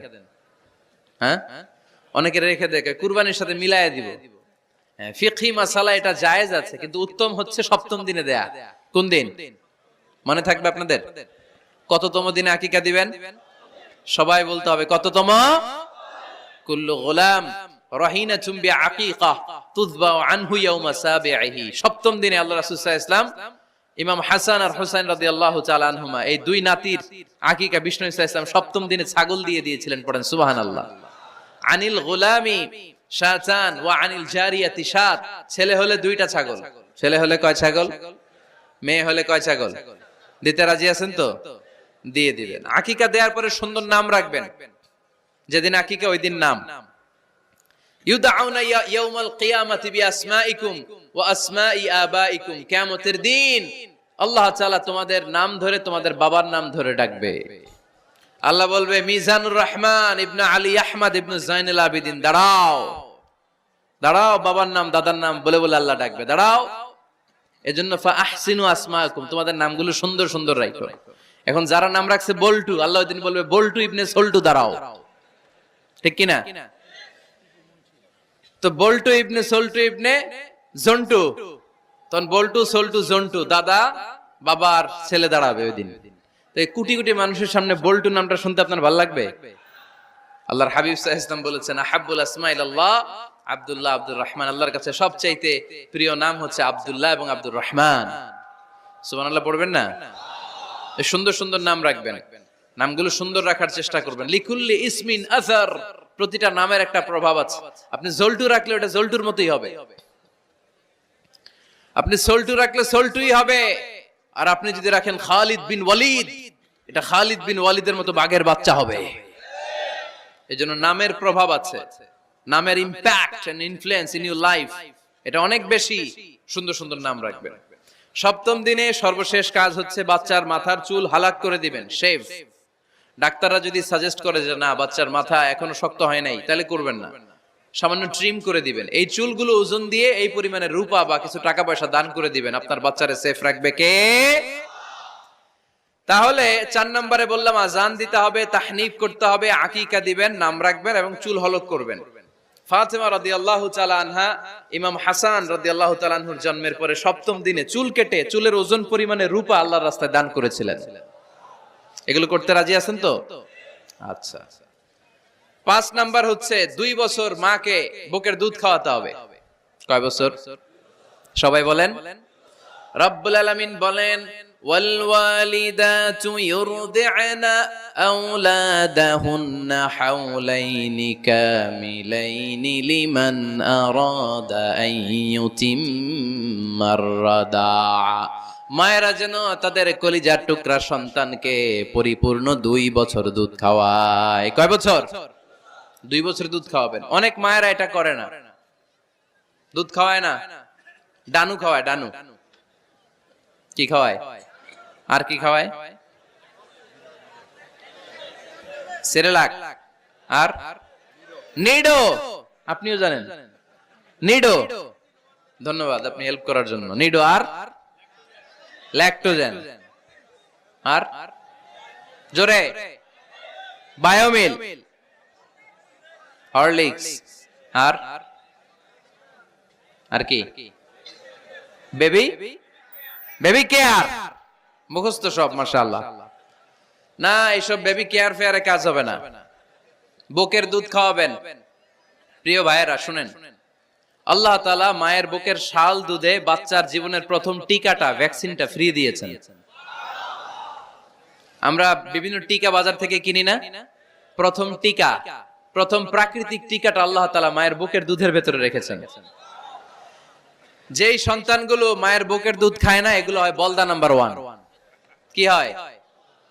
হ্যাঁ, অনেকে রেখে দেয়, কুরবানির সাথে মিলায়া দিব। হ্যাঁ, ফিকহি মাসালা এটা জায়েজ আছে, কিন্তু উত্তম হচ্ছে 7ম দিনে দেয়া। কোন দিন মনে থাকবে আপনাদের? কততম দিনে আকিকা দিবেন? সবাই বলতে হবে কততম? কুল্লু গোলাম রাহিনাতুম বিআকিকা তুযবাউ আনহু ইয়াওমা সাবিহি। 7ম দিনে আল্লাহ রাসূল সাল্লাল্লাহু আলাইহি ওয়াসাল্লাম ইমাম হাসান আর হুসাইন রাদিয়াল্লাহু তাআলা আনহুমা, এই দুই নাতির আকিকা বিষ্ণু সাল্লাল্লাহু আলাইহি ওয়াসাল্লাম 7ম দিনে ছাগল দিয়ে দিয়েছিলেন। পড়েন সুবহানাল্লাহ। আনিল গোলামি শাতান ওয়া আনিল জারিয়াতি শাত। ছেলে হলে 2টা ছাগল। ছেলে হলে কয় ছাগল? মেয়ে হলে কয় ছাগল? দিতে রাজি আছেন তো? দিয়ে দিবেন। আকিকা দেওয়ার পরে সুন্দর নাম রাখবেন। যেদিন আকিকা ওই দিন নাম। ইউদআউনা ইয়াউমাল কিয়ামাতি বিআসমাইকুম ওয়া আসমাই আবাইকুম। কিয়ামতের দিন আল্লাহ তাআলা তোমাদের নাম ধরে তোমাদের বাবার নাম ধরে ডাকবে। আল্লাহ বলবে মিজানুর রহমান ইবনে আলী আহমদ ইবনে জাইনুল আবিদিন, দাঁড়াও দাঁড়াও, বাবার নাম দাদার নাম বলে বলে আল্লাহ ডাকবে, দাঁড়াও। এজন্য ফাআহসিনু আসমাকুম, তোমাদের নামগুলো সুন্দর সুন্দর রাখো। এখন যারা নাম রাখছে বল্টু, আল্লাহ ওই দিন বলবে বল্টু ইবনে সল্টু, দাঁড়াও। ঠিক কি না? তো বল্টু ইবনে সল্টু ইবনে জন্টু, তখন বল্টু সল্টু জন্টু, দাদা বাবার ছেলে দাঁড়াবে ওই দিন। তো এই কোটি কোটি মানুষের সামনে বল্টু নামটা শুনতে আপনার ভালো লাগবে? আল্লাহর হাবিব সাল্লাল্লাহু আলাইহি ওয়াসাল্লাম বলেছেন আহাব্বুল আসমা ইলাল্লাহ আব্দুল্লাহ আব্দুর রহমান। আল্লাহর কাছে সবচাইতে প্রিয় নাম হচ্ছে আব্দুল্লাহ এবং আব্দুর রহমান। সুবহানাল্লাহ পড়বেন না? এই সুন্দর সুন্দর নাম রাখবেন, নামগুলো সুন্দর রাখার চেষ্টা করবেন। লিকুল্লি ইসমিন আসার, প্রতিটা নামের একটা প্রভাব আছে। আপনি জল্টু রাখলে ওটা জল্টুর মতোই হবে, আপনি সল্টু রাখলে সল্টুই হবে। আর আপনি যদি রাখেন খালিদ বিন ওয়ালিদ, এটা খালিদ বিন ওয়ালিদের মতো বাঘের বাচ্চা হবে। এজন্য নামের প্রভাব আছে, নামের impact and influence in your life এটা অনেক বেশি। সুন্দর সুন্দর নাম রাখবেন। সপ্তম দিনে সর্বশেষ কাজ হচ্ছে বাচ্চার মাথার চুল হালাক করে দিবেন, শেভ। ডাক্তাররা যদি সাজেস্ট করে যে না বাচ্চার মাথা এখনো শক্ত হয় নাই, তাহলে করবেন না, সামান্য ট্রিম করে দিবেন। এই চুলগুলো ওজন দিয়ে এই পরিমাণে রূপা বা কিছু টাকা পয়সা দান করে দিবেন। আপনার বাচ্চারে সেফ রাখবে কে? তাহলে 4 নম্বরে বললাম আজান দিতে হবে, তাহনিফ করতে হবে, আকিকা দিবেন, নাম রাখবেন এবং চুল হলক করবেন। ফাতেমা রাদিয়াল্লাহু তাআলা আনহা ইমাম হাসান রাদিয়াল্লাহু তাআলা আনহুর জন্মের পরে সপ্তম দিনে চুল কেটে চুলের ওজন পরিমাণে রূপা আল্লাহর রাস্তায় দান করেছিলেন। এগুলো করতে রাজি আছেন তো? আচ্ছা। 5 নাম্বার হচ্ছে 2 বছর মাকে বুকের দুধ খাওয়াতে হবে। কয় বছর? সবাই বলেন। রব্বুল আলামিন বলেন ওয়াল ওয়ালিদাতু ইউরদি'না আওলাদাহুন্না হাওলাইনি কামিলাইনি লিমান আরাদা আন ইউতিম্মার রাদা'a। মায়েরা যেন তাদের কলিজার টুকরা সন্তানকে পরিপূর্ণ 2 বছর দুধ খাওয়ায়। কয় বছর? 2 বছর দুধ খাওয়াবেন। অনেক মায়েরা এটা করে না, দুধ খাওয়ায় না, ডানু খাওয়ায়। ডানু কি খাওয়ায়? আর কি খাওয়ায়? সেরেলাক আর নিডো। আপনিও জানেন নিডো? ধন্যবাদ আপনি হেল্প করার জন্য। নিডো আর ল্যাকটোজেন আর জোরে বায়োমিল, হরলিক্স আর কি বেবি কেয়ার। মুখস্থ সব মাশাআল্লাহ। না এইসব বেবি কেয়ার ফেয়ারে কাজ হবে না। বুকের দুধ খাওয়াবেন। প্রিয় ভাইয়েরা শুনেন, আল্লাহ তাআলা মায়ের বুকের শাল দুধে বাচ্চার জীবনের প্রথম টিকাটা, ভ্যাকসিনটা ফ্রি দিয়েছেন। আমরা বিভিন্ন টিকা বাজার থেকে কিনি না? প্রথম টিকা, প্রথম প্রাকৃতিক টিকাটা আল্লাহ তাআলা মায়ের বুকের দুধের ভেতরে রেখেছেন। যেই সন্তানগুলো মায়ের বুকের দুধ খায় না, এগুলো হয় বলদা নাম্বার 1। কি হয়?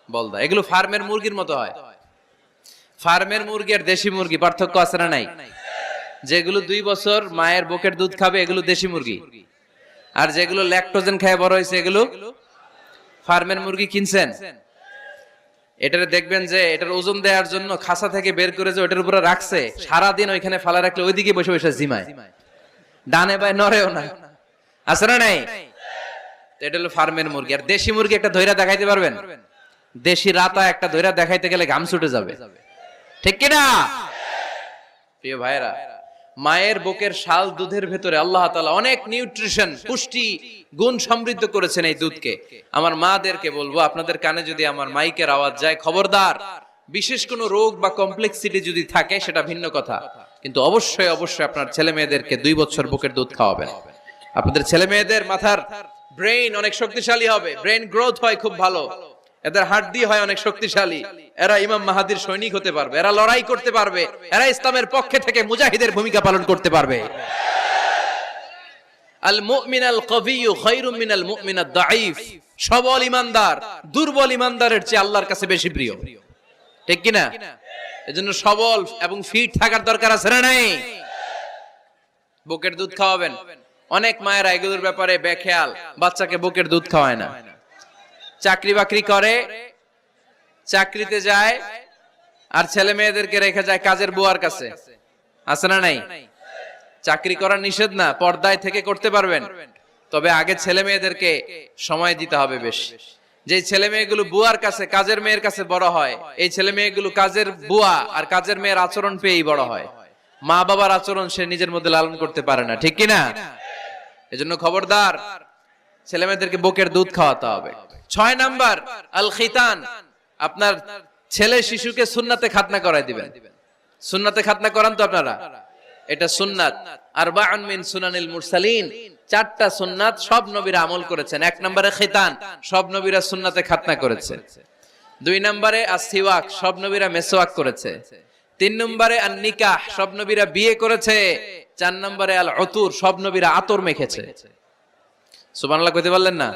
বলদা। এগুলো ফার্মের মুরগির মতো হয়। ফার্মের মুরগি আর দেশি মুরগি পার্থক্য আছে না নাই? যেগুলো 2 বছর মায়ের বুকের দুধ খাবে এগুলো দেশি মুরগি, আর যেগুলো ল্যাকটোজেন খেয়ে বড় হয়েছে এগুলো ফার্মের মুরগি। কিনছেন? এটারে দেখবেন যে এটার ওজন দেওয়ার জন্য খাসা থেকে বের করে যে ওটার উপরে রাখছে, সারাদিন ওইখানে ফালা রাখলে ওইদিকে বসে বসে জিমায়, ডানে বায়ে নড়েও না। আছে না নাই? এটা হলো ফার্মের মুরগি। আর দেশি মুরগি একটা ধইরা দেখাইতে পারবেন? দেশি রাতা একটা ধইরা দেখাইতে গেলে ঘাম ছুটে যাবে, ঠিক কিনা? প্রিয় ভাইরা, মায়ের বুকের শাল দুধের ভেতরে আল্লাহ তাআলা অনেক নিউট্রিশন, পুষ্টি গুণ সমৃদ্ধ করেছেন এই দুধকে। আমার মাদেরকে বলবো, আপনাদের কানে যদি আমার মাইকের আওয়াজ যায়, খবরদার। বিশেষ কোনো রোগ বা কমপ্লেক্সিটি যদি থাকে সেটা ভিন্ন কথা, কিন্তু অবশ্যই অবশ্যই আপনার ছেলে মেয়েদেরকে 2 বছর বুকের দুধ খাওয়াবেন। আপনাদের ছেলে মেয়েদের মাথার ব্রেইন অনেক শক্তিশালী হবে, ব্রেইন গ্রোথ হয় খুব ভালো, এদের হাড্ডি হয় অনেক শক্তিশালী, এরা ইমাম মাহাদির সৈনিক হতে পারবে, এরা লড়াই করতে পারবে, এরা ইসলামের পক্ষে থেকে মুজাহিদের ভূমিকা পালন করতে পারবে। আল মুমিন আল কবিয়্যু খায়রুম মিনাল মুমিন আদ দাঈফ। সবল ইমানদার দুর্বল ইমানদারের চেয়ে আল্লাহর কাছে বেশি প্রিয়, ঠিক কি না? এজন্য সবল এবং ফিট থাকার দরকার আছে না নাই? বুকের দুধ খাওয়াবেন। অনেক মায়েরা এগুলোর ব্যাপারে বেখেয়াল, বাচ্চাকে বুকের দুধ খাওয়ায় না। চাকরি বাকরি করে, চাকরিতে যায়, আর ছেলে মেয়েদেরকে রেখে যায় কাজের বুয়ার কাছে, আছে না নাই? চাকরি করা নিষেধ না, পর্দায় থেকে করতে পারবেন, তবে আগে ছেলে মেয়েদেরকে সময় দিতে হবে বেশি। যে ছেলে মেয়েগুলো বুয়ার কাছে, কাজের মেয়ের কাছে বড় হয়, এই ছেলে মেয়েগুলো কাজের বুয়া আর কাজের মেয়ের আচরণ পেয়েই বড় হয়। মা বাবার আচরণ সে নিজের মধ্যে লালন করতে পারে না, ঠিক কি না? এজন্য খবরদার, ছেলে মেয়েদেরকে বুকের দুধ খাওয়াতে হবে। 6 নাম্বার আল খিতান, আপনার ছেলে শিশুকে সুন্নাতে খাতনা করাই দিবেন। সুন্নাতে খাতনা করান তো আপনারা? এটা সুন্নাত। আরবাউন মিন সুনানিল মুরসালিন, 4টা সুন্নাত সব নবীরা আমল করেছেন। 1 নম্বরে খিতান, সব নবীরা সুন্নাতে খাতনা করেছে। 2 নম্বরে আসসিওয়াক, সব নবীরা মেসওয়াক করেছে। 3 নম্বরে আন নিকাহ, সব নবীরা বিয়ে করেছে। 4 নম্বরে আল উতুর, সব নবীরা আতর মেখেছে। সুবহানাল্লাহ কইতে পারলেন না?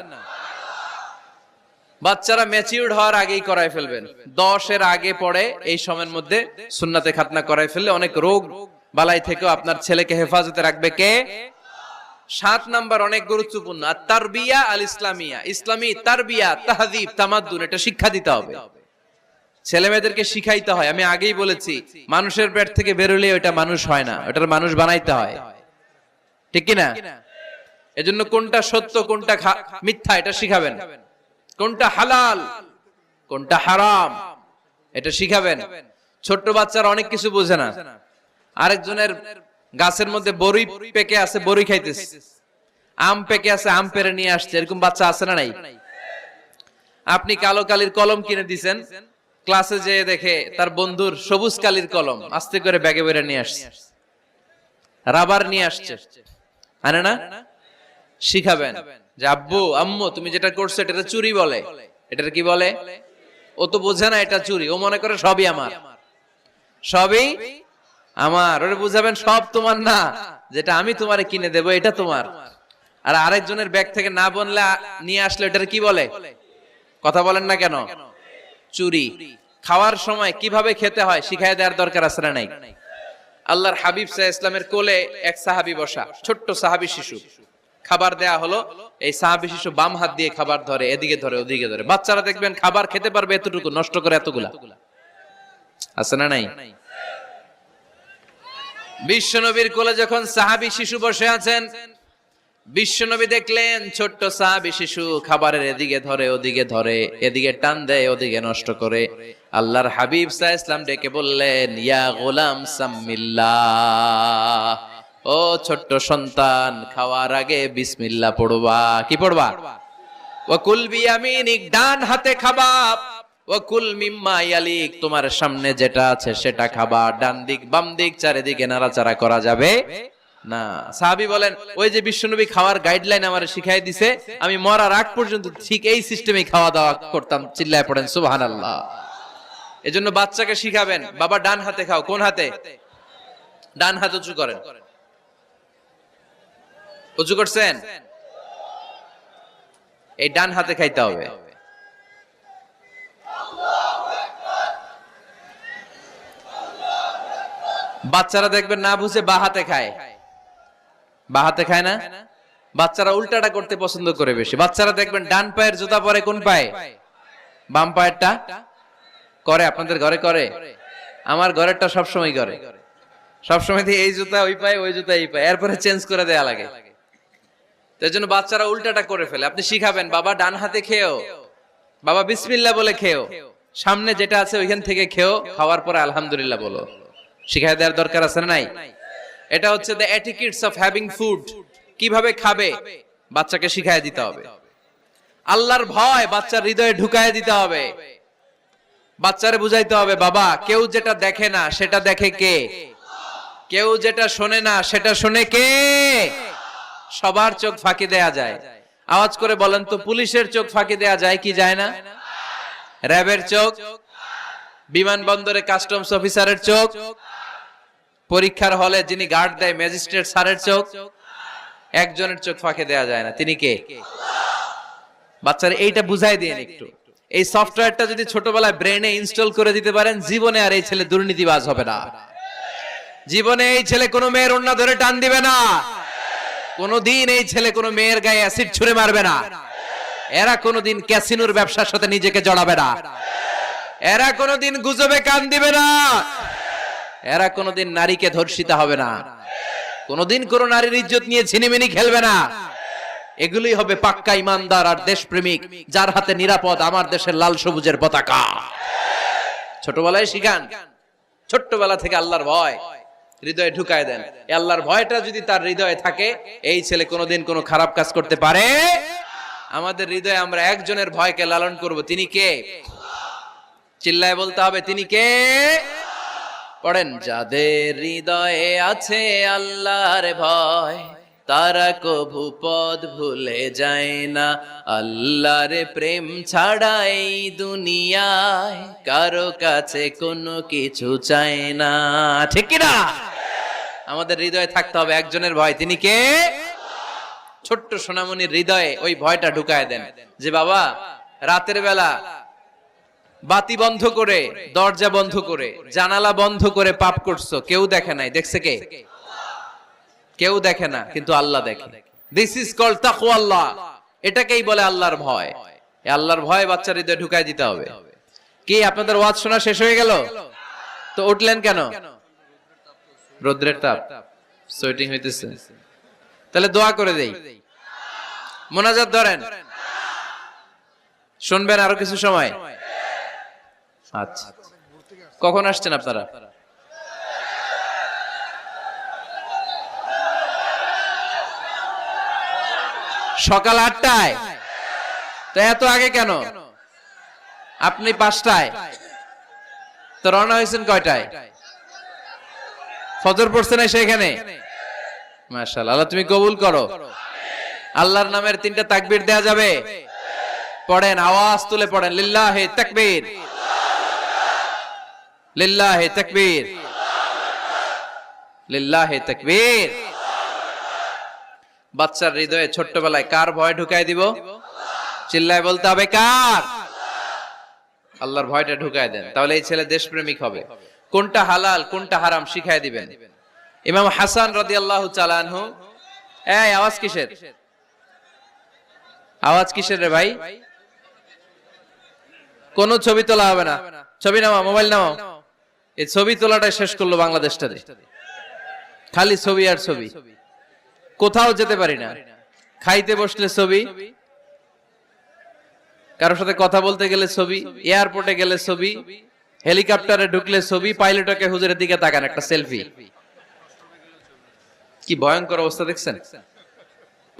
বাচ্চারা ম্যাচিউরড হওয়ার আগেই করাই ফেলবেন। 10 এর আগে পড়ে এই সময়ের মধ্যে সুন্নাতে খাতনা করাই ফেললে অনেক রোগ বালাই থেকেও আপনার ছেলেকে হেফাজতে রাখবে কে? 7 নাম্বার অনেক গুরুত্বপূর্ণ, তারবিয়া আল ইসলামিয়া, ইসলামী তারবিয়া, তাহযীব, তামাদ্দুন, এটা শিক্ষা দিতে হবে। ছেলে মেয়েদেরকে শিখাইতে হয়। আমি আগেই বলেছি, মানুষের পেট থেকে বেরোলে ওটা মানুষ হয় না, ওটার মানুষ বানাইতে হয়, ঠিক কি না? এজন্য কোনটা সত্য কোনটা মিথ্যা এটা শিখাবেন, কোনটা হালাল কোনটা হারাম এটা শিখাবেন। ছোট্ট বাচ্চারা অনেক কিছু বোঝে না। আরেকজনের গাছের মধ্যে বড়ই পেকে আছে, বড়ই খাইতেছে। আম পেকে আছে, আম পেরে নিয়ে আসছে। এরকম বাচ্চা আছে না নাই? আপনি কালো কালির কলম কিনে দিছেন, ক্লাসে যেয়ে দেখে তার বন্ধুর সবুজ কালির কলম, আস্তে করে ব্যাগে বেরে নিয়ে আসছে। রাবার নিয়ে আসছে, আনে না? শিখাবেন যে আব্বু আম্মু তুমি যেটা করছো এটা চুরি বলে। এটা কি বলে? ও তো বোঝে না এটা চুরি, ও মনে করে সবই আমার, সবই আমার। ওরে বুঝাবেন সব তোমার না, যেটা আমি তোমারে কিনে দেবো এটা তোমার। আর আরেকজনের ব্যাগ থেকে না বললে নিয়ে আসলে এটা কি বলে? কথা বলেন না কেন? চুরি। খাওয়ার সময় কিভাবে খেতে হয় শিখায় দেওয়ার দরকার আছে না নাই? আল্লাহর হাবিব সাল্লাল্লাহু আলাইহি ওয়াসাল্লামের কোলে এক সাহাবী বসা, ছোট্ট সাহাবী শিশু। খাবার দেয়া হলো, এই সাহাবী শিশু বাম হাত দিয়ে খাবার ধরে, এদিকে ধরে ওদিকে ধরে। বাচ্চারা দেখবেন খাবার খেতে পারবে এতটুকু, নষ্ট করে এতগুলা, আছে না নাই? বিশ্বনবীর কোলে যখন সাহাবী শিশু বসে আছেন, বিশ্বনবী দেখলেন ছোট্ট সাহাবী শিশু খাবারের এদিকে ধরে ওদিকে ধরে, এদিকে টান দেয় ওদিকে নষ্ট করে। আল্লাহর হাবিব সাল্লাল্লাহু আলাইহি ওয়াসাল্লাম ডেকে বললেন, ইয়া গোলাম সাম্মিল্লাহ, ও ছোট্ট সন্তান, খাওয়ার আগে বিসমিল্লাহ পড়বা। কি পড়বা? ওয়া কুল বিয়ামিনিক, ডান হাতে খাবা। ওয়া কুল মিম্মা ইয়ালিক, তোমার সামনে যেটা আছে সেটা খাবা। ডান দিক বাম দিক চারিদিকে নাড়াচাড়া করা যাবে না। সাহাবী বলেন, ওই যে বিশ্বনবী খাওয়ার গাইডলাইন আমারে শিখাই দিছে, আমি মরার আগ পর্যন্ত ঠিক এই সিস্টেমে খাওয়া দাওয়া করতাম। চিল্লায় পড়েন সুবহানাল্লাহ। এজন্য বাচ্চাকে শিখাবেন, বাবা ডান হাতে খাও। কোন হাতে? ডান হাত উঁচু করেন। উঁচু করছেন? এই ডান হাতে খাইতে হবে। বাচ্চারা দেখবেন না বুঝে বা হাতে খায়, বা হাতে খায় না। বাচ্চারা উল্টাটা করতে পছন্দ করে বেশি। বাচ্চারা দেখবেন ডান পায়ের জুতা পরে কোন পায়ে? বাম পায়েরটা করে। আপনাদের ঘরে করে? আমার ঘরেরটা সবসময় করে। সবসময় এই জুতা ওই পায়ে, ওই জুতা এই পায়ে, এরপরে চেঞ্জ করে দেয়া লাগে। তার জন্য বাচ্চারা উল্টাটা করে ফেলে। আপনি শিখাবেন, বাবা ডান হাতে খেও, বাবা বিসমিল্লাহ বলে খেও, সামনে যেটা আছে ওইখান থেকে খেও, খাওয়ার পরে আলহামদুলিল্লাহ বলো। শিখাই দেওয়ার দরকার আছে না নাই? এটা হচ্ছে the etiquettes of having food. কিভাবে খাবে বাচ্চাকে শিখাই দিতে হবে। আল্লাহর ভয় বাচ্চার হৃদয়ে ঢুকায় দিতে হবে। বাচ্চারে বুঝাইতে হবে, বাবা কেউ যেটা দেখে না সেটা দেখে কে? কেউ যেটা শোনে না সেটা শোনে কে? সবার চোখ ফাঁকি দেয়া যায়। আওয়াজ করে বলেন তো, পুলিশের চোখ ফাঁকি দেয়া যায় কি যায় না? র্যাবের চোখ, বিমানবন্দরে কাস্টমস অফিসারের চোখ, পরীক্ষার হলে যিনি গার্ড দেয় ম্যাজিস্ট্রেট স্যারের চোখ, একজনের চোখ ফাঁকে দেয়া যায় না, তিনি কে? বাচ্চারা এইটা বুঝাই দিয়েন একটু। এই সফটওয়্যারটা যদি ছোটবেলায় ব্রেনে ইনস্টল করে দিতে পারেন, জীবনে আর এই ছেলে দুর্নীতিবাজ হবে না। জীবনে এই ছেলে কোনো মেয়ের ওড়না ধরে টান দিবে না। কোনোদিন এই ছেলে কোনো মেয়ের গায়ে অ্যাসিড ছুঁড়ে মারবে না। এরা কোনোদিন ক্যাসিনোর ব্যবসার সাথে নিজেকে জড়াবে না। এরা কোনোদিন গুজবে কান দিবে না। এরা কোনোদিন নারীকে ধর্ষিতা হবে না। কোনোদিন কোনো নারীর ইজ্জত নিয়ে ছিনিমিনি খেলবে না। এগুলোই হবে পাক্কা ইমানদার আর দেশপ্রেমিক, যার হাতে নিরাপদ আমার দেশের লাল সবুজের পতাকা। ছোটবেলায় শিখান, ছোট্টবেলা থেকে আল্লাহর ভয় হৃদয়ে ঢুকায় দেন। এই আল্লাহর ভয়টা যদি তার হৃদয়ে থাকে, এই ছেলে কোনোদিন কোনো খারাপ কাজ করতে পারে। আমাদের হৃদয়ে আমরা একজনের ভয়কে লালন করব, তিনি কে? চিল্লায় বলতে হবে, তিনি কে? পড়েন, যাদের হৃদয়ে আছে আল্লাহর ভয়, তারা কভু পথ ভুলে যায় না। আল্লাহর প্রেম ছাড়া এই দুনিয়ায় কারো কাছে কোনো কিছু চায় না। ঠিক কি না? আমাদের হৃদয়ে থাকতে হবে একজনের ভয়, তিনি কে? ছোট্ট সোনামণির হৃদয়ে ওই ভয়টা ঢুকায় দেন যে বাবা, রাতের বেলা বাতি বন্ধ করে, দরজা বন্ধ করে, জানালা বন্ধ করে পাপ করছো, কেউ দেখে নাই। দেখছে কে? কেউ দেখে না, কিন্তু আল্লাহ দেখে। দিস ইজ কল্ড তাকওয়াল্লাহ। এটাকেই বলে আল্লাহর ভয়। এই আল্লাহর ভয় বাচ্চার হৃদয়ে ঢুকায় দিতে হবে। কি আপনাদের ওয়াজ শোনা শেষ হয়ে গেল? তো উঠলেন কেন? রৌদ্রের তাপ, সোয়েটিং হইতেছে। তাহলে দোয়া করে দেই, মোনাজাত ধরেন, শুনবেন আরো কিছু সময়। আচ্ছা, কখন আসছেন আপনারা? সকাল 8টায়। তো এত আগে কেন? আপনি 5টায়, তো রওনা হয়েছেন কয়টায়? ফজর পড়ছেন এসে এখানে? মাশাআল্লাহ, আল্লাহ তুমি কবুল করো। আল্লাহর নামের 3টা তাকবীর দেয়া যাবে? পড়েন, আওয়াজ তুলে পড়েন, লিল্লাহি তাকবীর, লিল্লাহি তাকবীর, লিল্লাহি তাকবীর। বাচ্চার হৃদয়ে ছোট্টবেলায় কার ভয় ঢুকায় দিব? চিল্লায় বলতে হবে, কার? আল্লাহর ভয়টা ঢুকায় দেন, তাহলে এই ছেলে দেশপ্রেমিক হবে। কোনটা হালাল কোনটা হারাম শিখায় দিবেন। ইমাম হাসান রাদিয়াল্লাহু তাআলা আনহু, এই আওয়াজ কিসের? আওয়াজ কিসের রে ভাই? কোন ছবি তোলা হবে না। ছবি নাও, মোবাইল নাও। এই ছবি তোলাটা শেষ করলো বাংলাদেশটারে। খালি ছবি আর ছবি, কোথাও যেতে পারি না। খাইতে বসলে ছবি, কারোর সাথে কথা বলতে গেলে ছবি, এয়ারপোর্টে গেলে ছবি, হেলিকপ্টারে ঢুকলে ছবি, পাইলটকে হুজুরের দিকে তাকান, একটা সেলফি। কি ভয়ঙ্কর অবস্থা দেখছেন?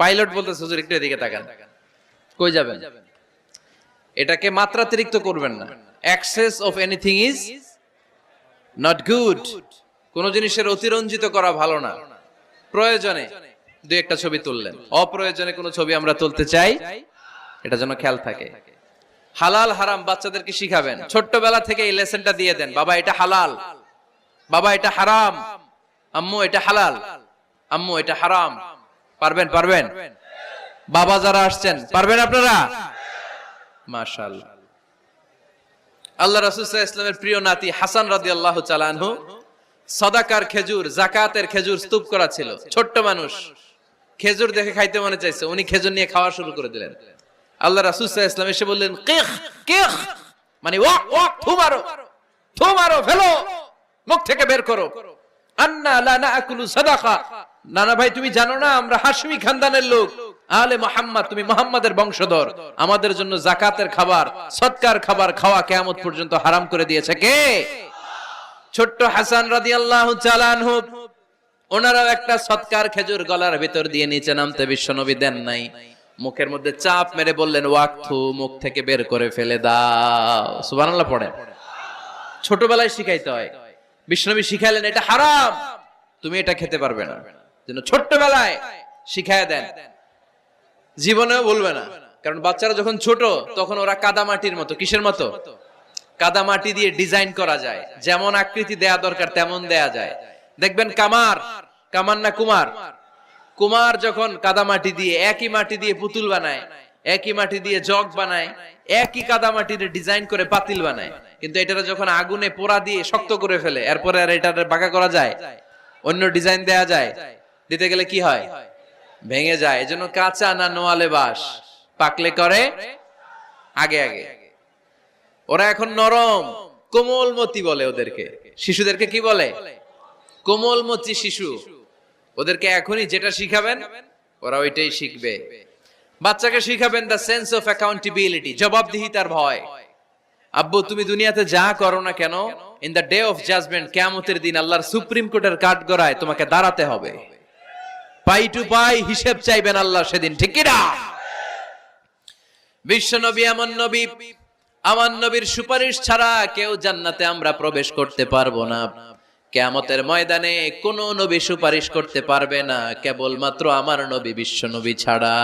পাইলট বলতে হুজুর একটু এদিকে তাকান, কই যাবেন? এটাকে মাত্রাতিরিক্ত করবেন না। Access of anything is not good. কোন জিনিসের অতিরঞ্জিত করা ভালো না। প্রয়োজনে দুই একটা ছবি তুললেন, অপ্রয়োজনে কোনো ছবি আমরা তুলতে চাই, এটা যেন খেয়াল থাকে। হালাল হারাম বাচ্চাদেরকে শিখাবেন, ছোট্টবেলা থেকে এই লেসনটা দিয়ে দেন। বাবা এটা হালাল, বাবা এটা হারাম, আম্মু এটা হালাল, আম্মু এটা হারাম। পারবেন? পারবেন? বাবা যারা আসছেন পারবেন আপনারা? মাশাআল্লাহ। আল্লাহ রাসূল সাল্লাল্লাহু আলাইহি ওয়াসাল্লামের প্রিয় নাতি হাসান রাদিয়াল্লাহু তাআলা আনহু সাদাকার খেজুর, যাকাতের খেজুর স্তূপ করা ছিল। ছোট্ট মানুষ, খেজুর দেখে খাইতে মনে চাইছে, উনি খেজুর নিয়ে খাওয়া শুরু করে দিলেন। আল্লাহ রাসূল সাল্লাল্লাহু আলাইহি ওয়াসাল্লাম এসে বললেন, কিখ কিখ, মানে ওয়াক ওয়াক, থু মারো, থু মারো, ফেলো, মুখ থেকে বের করো। আন্না লা নাকুলু সাদাকা, নানা ভাই তুমি জানো না আমরা হাশমি খানদানের লোক, আলে মুহাম্মদ, তুমি মুহাম্মাদের বংশধর, আমাদের জন্য যাকাতের খাবার, সদকার খাবার খাওয়া কিয়ামত পর্যন্ত হারাম করে দিয়েছে কে? ছোট্ট হাসান রাদিয়াল্লাহু তাআলা আনহু, ওনারাও একটা সদকার খেজুর গলার ভিতর দিয়ে নিচে নামতে বিশ্বনবী দেন নাই। মুখের মধ্যে চাপ মেরে বললেন, ওয়াকথু, মুখ থেকে বের করে ফেলে দাও। সুবহানাল্লাহ পড়েন। ছোটবেলায় শিখাইতে হয়। বিশ্বনবী শিখাইলেন এটা হারাম, তুমি এটা খেতে পারবে না, যেন ছোট্টবেলায় শিখায় দেন, জীবনেও বলবে না। কারণ বাচ্চারা যখন ছোট তখন ওরা কাদামাটির মতো। কিসের মতো? কাদামাটি দিয়ে ডিজাইন করা যায়, যেমন আকৃতি দেয়া দরকার তেমন দেয়া যায়। দেখবেন কামার, কামার না কুমার, কুমার যখন কাদামাটি দিয়ে, একই মাটি দিয়ে পুতুল বানায়, একই মাটি দিয়ে জগ বানায়, একই কাদামাটির ডিজাইন করে পাতিল বানায়, কিন্তু এটারে যখন আগুনে পোড়া দিয়ে শক্ত করে ফেলে, এরপরে আর এটারে বাঁকা করা যায়? অন্য ডিজাইন দেয়া যায়? দিতে গেলে কি হয়? ভেঙে যায়। এজন্য কাঁচা না নোয়ালে বাস, পাকলে করে আগে আগে। ওরা এখন নরম, কোমলমতি বলে ওদেরকে। শিশুদেরকে কি বলে? কোমলমতি শিশু। ওদেরকে এখনই যেটা শিখাবেন ওরা ওইটাই শিখবে। বাচ্চাকে শিখাবেন দ্য সেন্স অফ অ্যাকাউন্টেবিলিটি, জবাবদিহিতার ভয়। আব্বু তুমি দুনিয়াতে যা করো না কেন, in the day of judgement, কিয়ামতের দিন আল্লাহর সুপ্রিম কোর্টের কাঠগড়ায় তোমাকে দাঁড়াতে হবে। পাই টু পাই হিসেব চাইবেন আল্লাহ সেদিন, ঠিক কি না? বিশ্ব নবী এমন নবী, আমার নবীর সুপারিশ ছাড়া কেউ জান্নাতে আমরা প্রবেশ করতে পারবো না। কিয়ামতের ময়দানে কোন নবী সুপারিশ করতে পারবে না, কেবলমাত্র আমার নবী বিশ্ব নবী ছাড়া।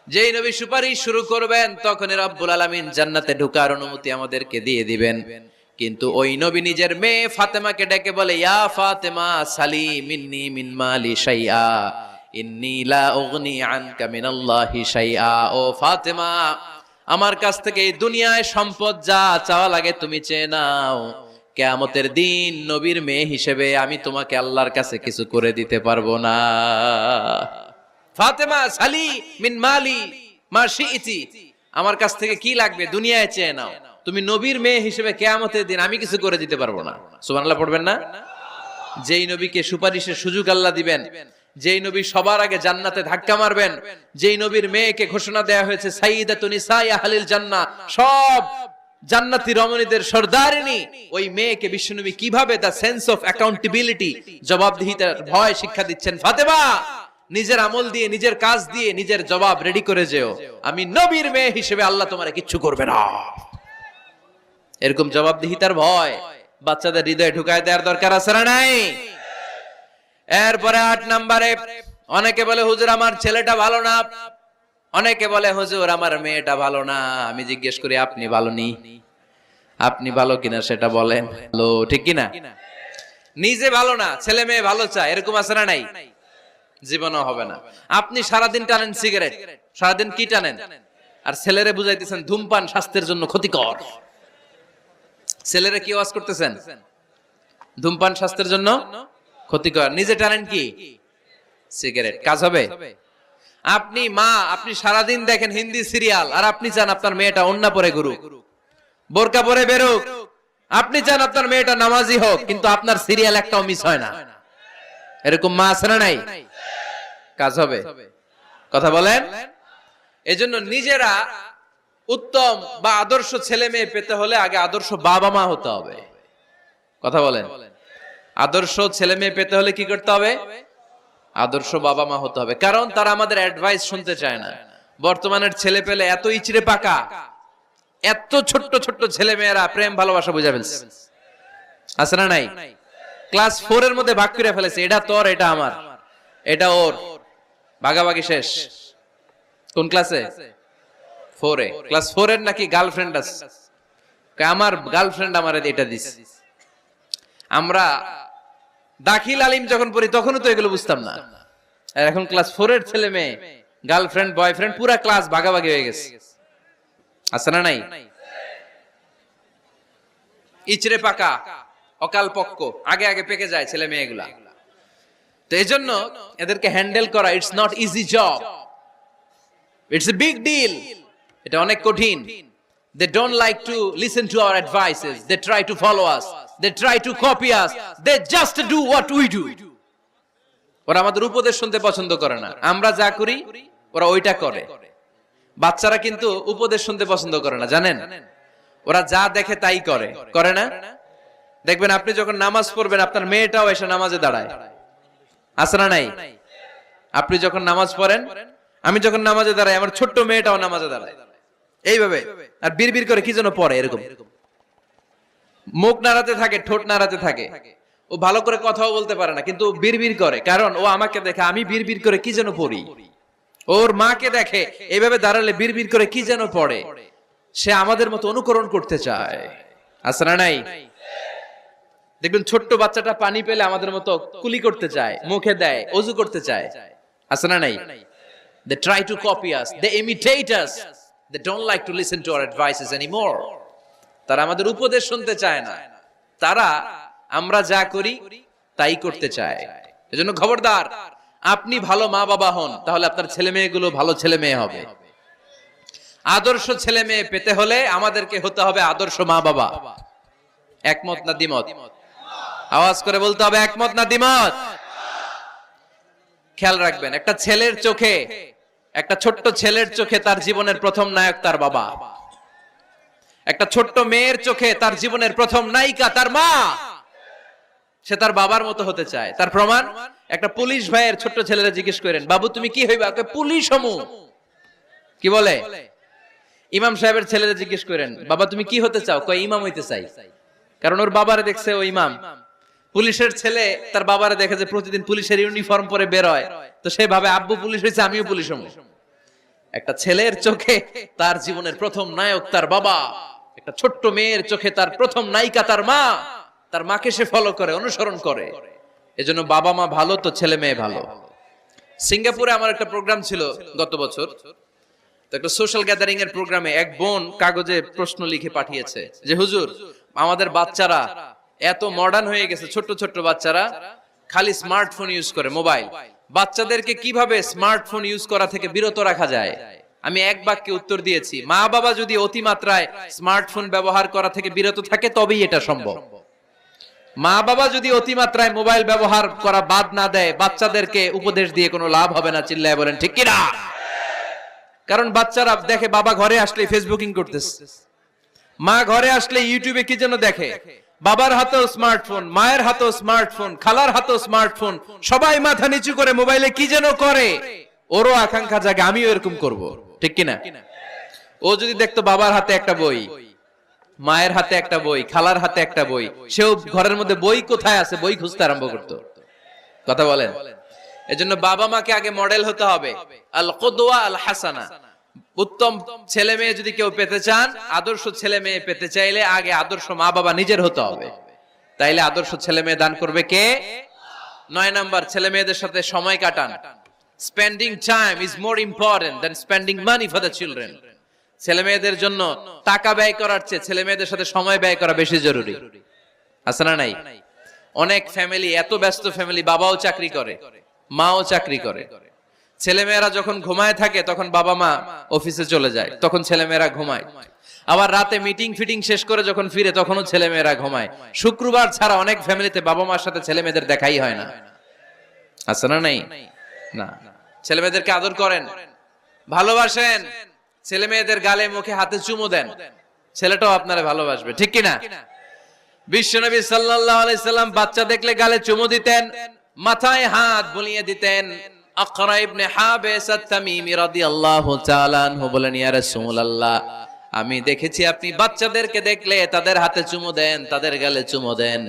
যেই নবী সুপারিশ শুরু করবেন তখনই রব্বুল আলামিন জান্নাতে ঢোকার অনুমতি আমাদেরকে দিয়ে দিবেন। কিন্তু ওই নবী নিজের মেয়ে ফাতেমাকে ডেকে বলে, ইয়া ফাতেমা সালি মিন্নি মিন মালি শাইআ ইন্নী লা উগনি আনকা মিনাল্লাহি শাইআ। ও ফাতেমা, আমার কাছ থেকে এই দুনিয়ায় সম্পদ যা চাওয়া লাগে তুমি চেয়ে নাও, কিয়ামতের দিন নবীর মেয়ে হিসেবে আমি তোমাকে আল্লাহর কাছে কিছু করে দিতে পারবো না। ফাতেমা সালি মিন মালি মা শিইতি, আমার কাছ থেকে কি লাগবে দুনিয়ায় চেয়ে নাও, তুমি নবীর মেয়ে হিসেবে কিয়ামতের দিন আমি কিছু করে দিতে পারবো না। সুবহানাল্লাহ পড়বেন না? যেই নবীকে সুপারিশের সুযোগ আল্লাহ দিবেন, যেই নবী সবার আগে জান্নাতে ধাক্কা মারবেন, যেই নবীর মেয়েকে ঘোষণা দেয়া হয়েছে সাইয়্যিদাতুন নিসাই আহলিল জান্নাহ, সব জান্নাতি রমণীদের সর্দারিনী, ওই মেয়েকে বিশ্বনবী কিভাবে দা সেন্স অফ অ্যাকাউন্টেবিলিটি, জবাবদিহিতার ভয় শিক্ষা দিচ্ছেন। ফাতেমা, নিজের আমল দিয়ে, নিজের কাজ দিয়ে নিজের জবাব রেডি করে যেও, আমি নবীর মেয়ে হিসেবে আল্লাহ তোমারে কিচ্ছু করবে না। এরকম জবাবদিহিতার ভয় বাচ্চাদের হৃদয়ে ঢুকায় দেওয়ার দরকার আছে না নাই? এরপরে 8 নম্বরে, অনেকে বলে হুজুর আমার ছেলেটা ভালো না, অনেকে বলে হুজুর আমার মেয়েটা ভালো না। আমি জিজ্ঞেস করি আপনি ভালো নি? আপনি ভালো কিনা সেটা বলেন। ভালো, ঠিক কিনা? নিজে ভালো না, ছেলে মেয়ে ভালো চায়, এরকম আছে না নাই? জীবনও হবে না। আপনি সারাদিন টানেন সিগারেট, সারাদিন কি টানেন, আর ছেলেরে বুঝাইতেছেন ধূমপান স্বাস্থ্যের জন্য ক্ষতিকর। ছেলেরে কি ওয়াজ করতেছেন? ধূমপান স্বাস্থ্যের জন্য ক্ষতিকর। নিজে টানেন কি? সিগারেট। কাজ হবে? আপনি মা, আপনি সারাদিন দেখেন হিন্দি সিরিয়াল, আর আপনি চান আপনার মেয়েটা ওন্না পরে ঘুরুক, বোরকা পরে বেরুক। আপনি চান আপনার মেয়েটা নামাজি হোক, কিন্তু আপনার সিরিয়াল একটাও মিস হয় না। এরকম মা আছে না নাই? কাজ হবে? কথা বলেন। এজন্য নিজেরা উত্তম বা আদর্শ ছেলে মেয়ে পেতে হলে আগে আদর্শ বাবা মা হতে হবে। কথা বলেন। আদর্শ ছেলে মেয়ে পেতে হলে কি করতে হবে? আদর্শ বাবা মা হতে হবে। কারণ তারা আমাদের অ্যাডভাইস শুনতে চায় না। বর্তমানের ছেলে পেলে এত ইচড়ে পাকা, এত ছোট্ট ছোট্ট ছেলে মেয়েরা প্রেম ভালোবাসা বুঝা ফেলছে, আছে না নাই? ক্লাস 4 এর মধ্যে ভাগ করে ফেলেছে, এটা তোর, এটা আমার, এটা ওর, ভাগাভাগি শেষ। কোন ক্লাসে? 4 এ। ক্লাস 4 এর নাকি গার্লফ্রেন্ড আছে, আমার গার্লফ্রেন্ড আমার এটা দিছে। আমরা দাখিল আলিম যখন পড়ি তখনও তো এগুলো বুঝতাম না, আর এখন ক্লাস 4 এর ছেলে মেয়ে গার্লফ্রেন্ড বয়ফ্রেন্ড পুরা ক্লাস ভাগাভাগি হয়ে গেছে, আছে না নাই? ইচড়ে পাকা, অকাল পক্ক, আগে আগে পেকে যায় ছেলে মেয়েগুলা। তো এই জন্য এদেরকে হ্যান্ডেল করা, it's not easy job, it's a big deal. এটা অনেক কঠিন। They don't like to listen to our advices. They try to follow us. They try to copy us. They just do what we do. ওরা আমাদের উপদেশ শুনতে পছন্দ করে না। আমরা যা করি ওরা ওইটা করে। বাচ্চারা কিন্তু উপদেশ শুনতে পছন্দ করে না, জানেন? ওরা যা দেখে তাই করে, করে না? দেখবেন আপনি যখন নামাজ পড়বেন আপনার মেয়েটাও এসে নামাজে দাঁড়ায়, আছে না নাই? আপনি যখন নামাজ পড়েন, আমি যখন নামাজে দাঁড়াই, আমার ছোট্ট মেয়েটাও নামাজে দাঁড়ায় এইভাবে, আর বিড়বিড় করে কি যেন পড়ে, এরকম মুখ নাড়াতে থাকে, ঠোঁট নাড়াতে থাকে। ও ভালো করে কথাও বলতে পারে না, কিন্তু বিড়বিড় করে, কারণ ও আমাকে দেখে আমি বিড়বিড় করে কি যেন পড়ি। ওর মাকে দেখে এইভাবে দাঁড়ালে বিড়বিড় করে কি যেন পড়ে। সে আমাদের মতো অনুকরণ করতে চায়, আছে না নাই? দেখবেন ছোট্ট বাচ্চাটা পানি পেলে আমাদের মতো কুলি করতে চায়, মুখে দেয়, অজু করতে চায়, আছে না নাই? They try to copy us, they imitate us, they don't like to listen to our advices anymore. তারা আমাদের উপদেশ শুনতে চায় না, তারা আমরা যা করি তাই করতে চায়। এজন্য খবরদার, আপনি ভালো মা বাবা হন, তাহলে আপনার ছেলে মেয়েগুলো ভালো ছেলে মেয়ে হবে। আদর্শ ছেলে মেয়ে পেতে হলে আমাদেরকে হতে হবে আদর্শ মা বাবা। একমত না দ্বিমত? আওয়াজ করে বলতে হবে একমত না দ্বিমত। খেয়াল রাখবেন, একটা ছেলের চোখে, একটা ছোট্ট ছেলের চোখে তার জীবনের প্রথম নায়ক তার বাবা। একটা ছোট্ট মেয়ের চোখে তার জীবনের প্রথম নায়িকা তার মা। সে তার বাবার মতো হতে চায়। তার প্রমাণ, একটা পুলিশ ভাইয়ের ছোট্ট ছেলেরা জিজ্ঞেস করেন, বাবু তুমি কি হইবা? পুলিশ হমু। কি বলে? ইমাম সাহেবের ছেলেরা জিজ্ঞেস করেন, বাবা তুমি কি হতে চাও? কয় ইমাম হইতে চাই। কারণ ওর বাবারে দেখছে ও ইমাম। পুলিশের ছেলে তার বাবারে দেখে যে প্রতিদিন পুলিশের ইউনিফর্ম পরে বের হয়, তো সে ভাবে আব্বু পুলিশ হয়েছে, আমিও পুলিশ হবো। একটা ছেলের চোখে তার জীবনের প্রথম নায়ক তার বাবা, একটা ছোট্ট মেয়ের চোখে তার প্রথম নায়িকা তার মা। তার মাকে সে ফলো করে, অনুসরণ করে। এজন্য বাবা মা ভালো তো ছেলে মেয়ে ভালো। সিঙ্গাপুরে আমার একটা প্রোগ্রাম ছিল গত বছর, তো একটা সোশ্যাল গ্যাদারিং এর প্রোগ্রামে এক বোন কাগজে প্রশ্ন লিখে পাঠিয়েছে যে হুজুর, আমাদের বাচ্চারা এত মডার্ন হয়ে গেছে, ছোট্ট ছোট্ট বাচ্চারা খালি স্মার্টফোন ইউজ করে, মোবাইল। বাচ্চাদেরকে কিভাবে স্মার্টফোন ইউজ করা থেকে বিরত রাখা যায়? আমি এক বাক্যে উত্তর দিয়েছি, মা বাবা যদি অতিমাত্রায় স্মার্টফোন ব্যবহার করা থেকে বিরত থাকে তবেই এটা সম্ভব। মা বাবা যদি অতিমাত্রায় মোবাইল ব্যবহার করা বাদ না দেয়, বাচ্চাদেরকে উপদেশ দিয়ে কোনো লাভ হবে না। চিল্লায় বলেন ঠিক কিনা? কারণ বাচ্চারা দেখে বাবা ঘরে আসলে ফেসবুকিং করতেছে, মা ঘরে আসলে ইউটিউবে কি যেন দেখে, বাবার হাতেও স্মার্টফোন, মায়ের হাতেও স্মার্টফোন, খালার হাতেও স্মার্টফোন, সবাই মাথা নিচু করে মোবাইলে কি যেন করে। ওরও আকাঙ্ক্ষা জাগে আমিও এরকম করব, ঠিক কিনা? ও যদি দেখতো বাবার হাতে একটা বই, মায়ের হাতে একটা বই, খালার হাতে একটা বই, সেও ঘরের মধ্যে বই কোথায় আছে বই খুঁজতে আরম্ভ করতো। কথা বলেন? এজন্য বাবা মাকে আগে মডেল হতে হবে, আল কুদওয়া আল হাসানা। উত্তম ছেলে মেয়ে যদি কেউ পেতে চান, আদর্শ ছেলে মেয়ে পেতে চাইলে আগে আদর্শ মা বাবা নিজের হতে হবে। তাইলে আদর্শ ছেলে মেয়ে দান করবে কে? 9 নাম্বার, ছেলে মেয়েদের সাথে সময় কাটান। Spending time is more important than spending money for the children. ছেলে মেয়েদের জন্য টাকা ব্যয় করার চেয়ে ছেলে মেয়েদের সাথে সময় ব্যয় করা বেশি জরুরি। আছে না নাই? অনেক ফ্যামিলি, এত ব্যস্ত ফ্যামিলি, বাবাও চাকরি করে, মাও চাকরি করে। ছেলেমেয়েরা যখন ঘুমায় থাকে তখন বাবা মা অফিসে চলে যায়, তখন ছেলেমেয়েরা ঘুমায়। আবার রাতে মিটিং ফিটিং শেষ করে যখন ফিরে তখনও ছেলেমেয়েরা ঘুমায়। শুক্রবার ছাড়া অনেক ফ্যামিলিতে বাবা মার সাথে ছেলে মেয়েদের দেখাই হয় না। আছে না নাই? না। ছেলে মেয়েদেরকে আদর করেন, ভালোবাসেন, ছেলে মেয়েদের গালে মুখে হাতে চুমু দেন, ছেলেটাও আপনারা ভালোবাসবে, ঠিক কিনা? বিশ্বনবী সাল্লাল্লাহু আলাইহি সাল্লাম বাচ্চা দেখলে গালে চুমু দিতেন, মাথায় হাত বুলিয়ে দিতেন। আকরা ইবনে হাবিস আত-তামিমি রাদিয়াল্লাহু তাআলা আনহু বলেন, ইয়া রাসূলুল্লাহ, আমি দেখেছি আপনি বাচ্চাদেরকে দেখলে তাদের হাতে চুমু দেন, তাদের গালে চুমু দেন।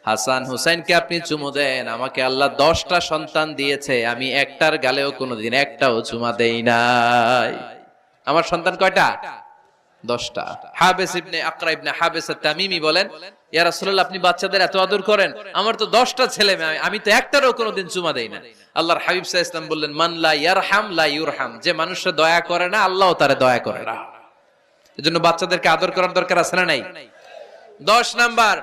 হাসান হুসাইনকে আপনি চুমু দেন। আমাকে আল্লাহ 10টা সন্তান দিয়েছে, আমি একটার গালেও কোনোদিন একটাও চুমা দেই নাই। আমার সন্তান কয়টা? 10টা। হাবিস ইবনে আকরা ইবনে হাবিস আত-তামিমি বলেন, ইয়া রাসূলুল্লাহ, আপনি বাচ্চাদের এত আদর করেন, আমার তো 10টা ছেলে মেয়ে, আমি তো একটারও কোনোদিন চুমা দেই না। আল্লাহর হাবিব সাল্লাল্লাহু আলাইহি ওয়াসাল্লাম বললেন, মান লা ইয়ারহাম লা ইউরহাম। যে মানুষে দয়া করে না, আল্লাহও তারে দয়া করে না। এজন্য বাচ্চাদেরকে আদর করার দরকার আছে না নাই? 10 নাম্বার,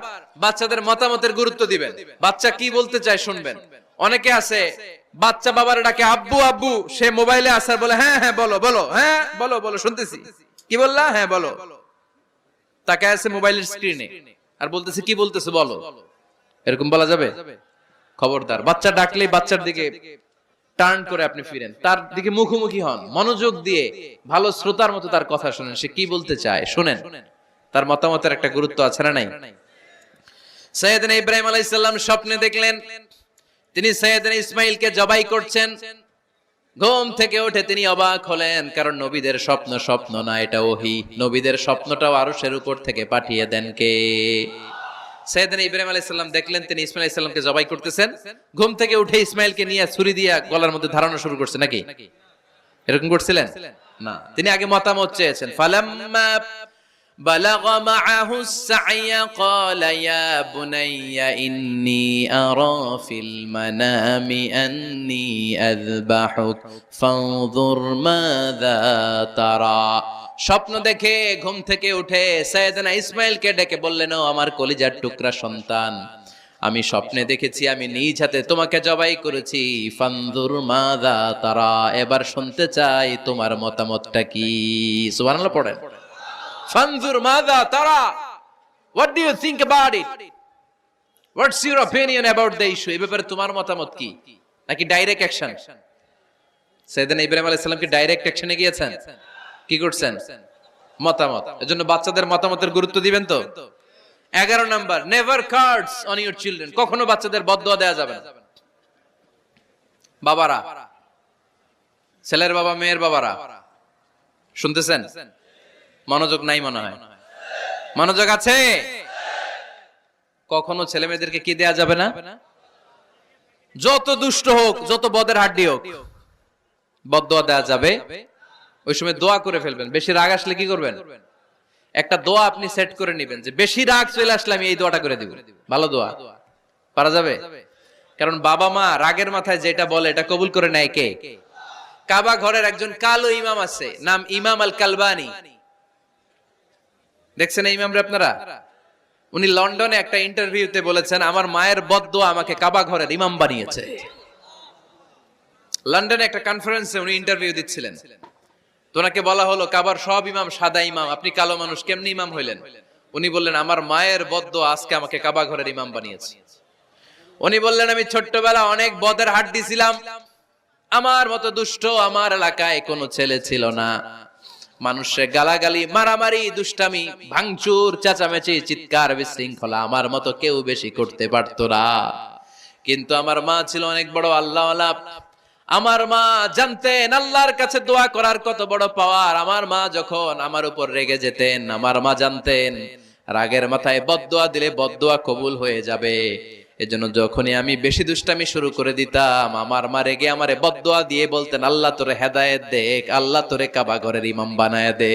বাচ্চাদের মতামতের গুরুত্ব দিবেন। বাচ্চা কি বলতে চায় শুনবেন। অনেকে আছে বাচ্চা বাবার ডাকে আব্বু আব্বু, সে মোবাইলে আসার বলে হ্যাঁ হ্যাঁ বলো বলো, হ্যাঁ বলো বলো শুনতেছি, কি বললা, হ্যাঁ বলো। তাকায় আছে মোবাইলের স্ক্রিনে আর বলতেছে কি বলতেছে বলো। এরকম বলা যাবে? খবরদার, বাচ্চা ডাকলেই বাচ্চার দিকে টার্ন করে আপনি ফিরেন, তার দিকে মুখোমুখি হন, মনোযোগ দিয়ে ভালো শ্রোতার মতো তার কথা শুনেন, সে কি বলতে চায় শুনেন। তার মতামতের একটা গুরুত্ব আছে না নাই? সাইয়েদনা ইব্রাহিম আলাইহিস সালাম স্বপ্নে দেখলেন তিনি সাইয়েদনা ইসমাঈলকে জবাই করছেন। ঘুম থেকে উঠে তিনি অবাক হলেন, কারণ নবীদের স্বপ্ন স্বপ্ন না, এটা ওহী। নবীদের স্বপ্নটাও আরশের উপর থেকে পাঠিয়ে দেন কে? সাইয়েদনা ইব্রাহিম আলাইহিস সালাম দেখলেন তিনি ইসমাঈল আলাইহিস সালামকে জবাই করতেছেন। ঘুম থেকে উঠে ইসমাঈলকে নিয়ে ছুরি দিয়ে গলার মধ্যে ধারণা শুরু করছে নাকি? এরকম করছিলেন না, তিনি আগে মতামত চেয়েছেন। ফালাম্মা بلغ معه السعي قال يا بني إني أرى في المنام أني أذبحك فانظر ماذا ترى স্বপ্ন দেখে ঘুম থেকে উঠে সাইয়েদনা ইসমাইলকে ডেকে বললেন, ও আমার কলিজার টুকরা সন্তান, আমি স্বপ্নে দেখেছি আমি নিজ হাতে তোমাকে জবাই করেছি। ফানজুর মাযা তারা, এবার শুনতে চাই তোমার মতামতটা কি। সুবহানাল্লাহ পড়েন। ফানজুর মাযা তারা, what do you think about it, what's your opinion about the issue, এই ব্যাপারে তোমার মতামত কি? নাকি ডাইরেক্ট অ্যাকশন? সাইয়েদনা ইব্রাহিম আলাইহিস সালাম কি ডাইরেক্ট অ্যাকশনে গিয়েছেন? কি করছেন? মতামত। এজন্য বাচ্চাদের মতামতের গুরুত্ব দিবেন তো। 11 number, never cards on your children, কখনো বাচ্চাদের বদদুয়া দেয়া যাবে না। বাবারা, ছেলের বাবা মেয়ের বাবারা শুনতেছেন? মনোযোগ নাই মনে হয়। মনোযোগ আছে? কখনো ছেলে মেয়েদেরকে কি দেয়া যাবে না? যত দুষ্ট হোক, যত বদের হাড্ডি হোক, বদদুয়া দেয়া যাবে। ওই সময় দোয়া করে ফেলবেন। বেশি রাগ আসলে কি করবেন? একটা দোয়া আপনি সেট করে নেবেন যে বেশি রাগ চলে আসলে আমি এই দোয়াটা করে দিব। ভালো দোয়া পারা যাবে? কারণ বাবা মা রাগের মাথায় যেটা বলে এটা কবুল করে নেয় কে? কাবা ঘরের একজন কালো ইমাম আছে, নাম ইমাম আল কালবানি। দেখছেন এই ইমামরে আপনারা? উনি লন্ডনে একটা ইন্টারভিউতে বলেছেন, আমার মায়ের বদদোয়া আমাকে কাবা ঘরের ইমাম বানিয়েছে। লন্ডনে একটা কনফারেন্সে উনি ইন্টারভিউ দিচ্ছিলেন। তোনাকে বলা হলো, কাবার সব ইমাম সাদা ইমাম, আপনি কালো মানুষ, কেমনি ইমাম হইলেন? উনি বললেন, আমার মায়ের বদদোয়া আজকে আমাকে কাবা ঘরের ইমাম বানিয়েছে। উনি বললেন, আমি ছোট্টবেলা অনেক বদের হাড্ডি ছিলাম, আমার মতো দুষ্ট আমার এলাকায় কোনো ছেলে ছিল না। মানুষের গালাগালি, মারামারি, দুষ্টামি, ভাঙচুর, চেঁচামেচি, চিৎকার, বিশৃঙ্খলা আমার মতো কেউ বেশি করতে পারতো না। কিন্তু আমার মা ছিল অনেক বড় আল্লাহওয়ালা। আমার মা জানতেন আল্লাহর কাছে দোয়া করার কত বড় পাওয়ার। আমার মা যখন আমার উপর রেগে যেতেন, আমার মা জানতেন রাগের মাথায় বদদোয়া দিলে বদদোয়া কবুল হয়ে যাবে। এজন্য যখনই আমি বেশি দুষ্টামি শুরু করে দিতাম, আমার মা রেগে আমারে বদদোয়া দিয়ে বলতেন, আল্লাহ তোরে হেদায়েত দেখ, আল্লাহ তোরে কাবা ঘরের ইমাম বানায় দে।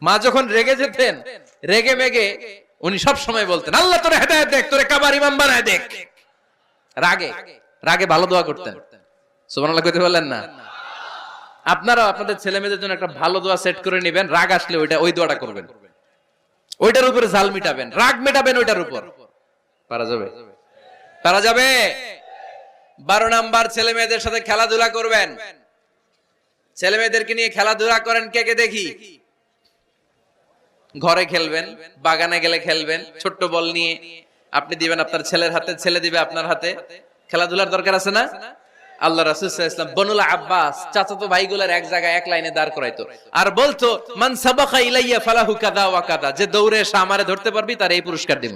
মা যখন রেগে যেতেন, রেগে মেগে উনি সব সময় বলতেন, আল্লাহ তোরে হেদায়েত দেখ, তোরে কাবার ইমাম বানায় দেখ। রাগে রাগে ভালো দোয়া করতেন। সুবহানাল্লাহ কইতে বললেন না? আপনারা আপনাদের ছেলে মেয়েদের জন্য একটা ভালো দোয়া সেট করে নেবেন। রাগ আসলে ওই দোয়াটা করবেন, ওইটার উপরে জাল মিটাবেন, রাগ মেটাবেন ওইটার উপর। পারা যাবে? পারা যাবে? 12 নাম্বার, ছেলে মেয়েদের সাথে খেলাধুলা করবেন। ছেলে মেয়েদেরকে নিয়ে খেলাধুলা করেন, কে কে দেখি। ঘরে খেলবেন, বাগানে গেলে খেলবেন, ছোট্ট বল নিয়ে আপনি দিবেন আপনার ছেলের হাতে, ছেলে দিবে আপনার হাতে। খেলাধুলার দরকার আছে না? আল্লাহ রাসূল সাল্লাল্লাহু আলাইহি ওয়াসাল্লাম বনুল আব্বাস চাচাতো ভাইগুলোর এক জায়গায় এক লাইনে দাঁড় করাইতো, আর বলতো, মান সাবাকা ইলাইয়া ফালাহু কাযা ওয়া কাযা, যে দৌড়ে এসে আমারে ধরতে পারবি তার এই পুরস্কার দিব।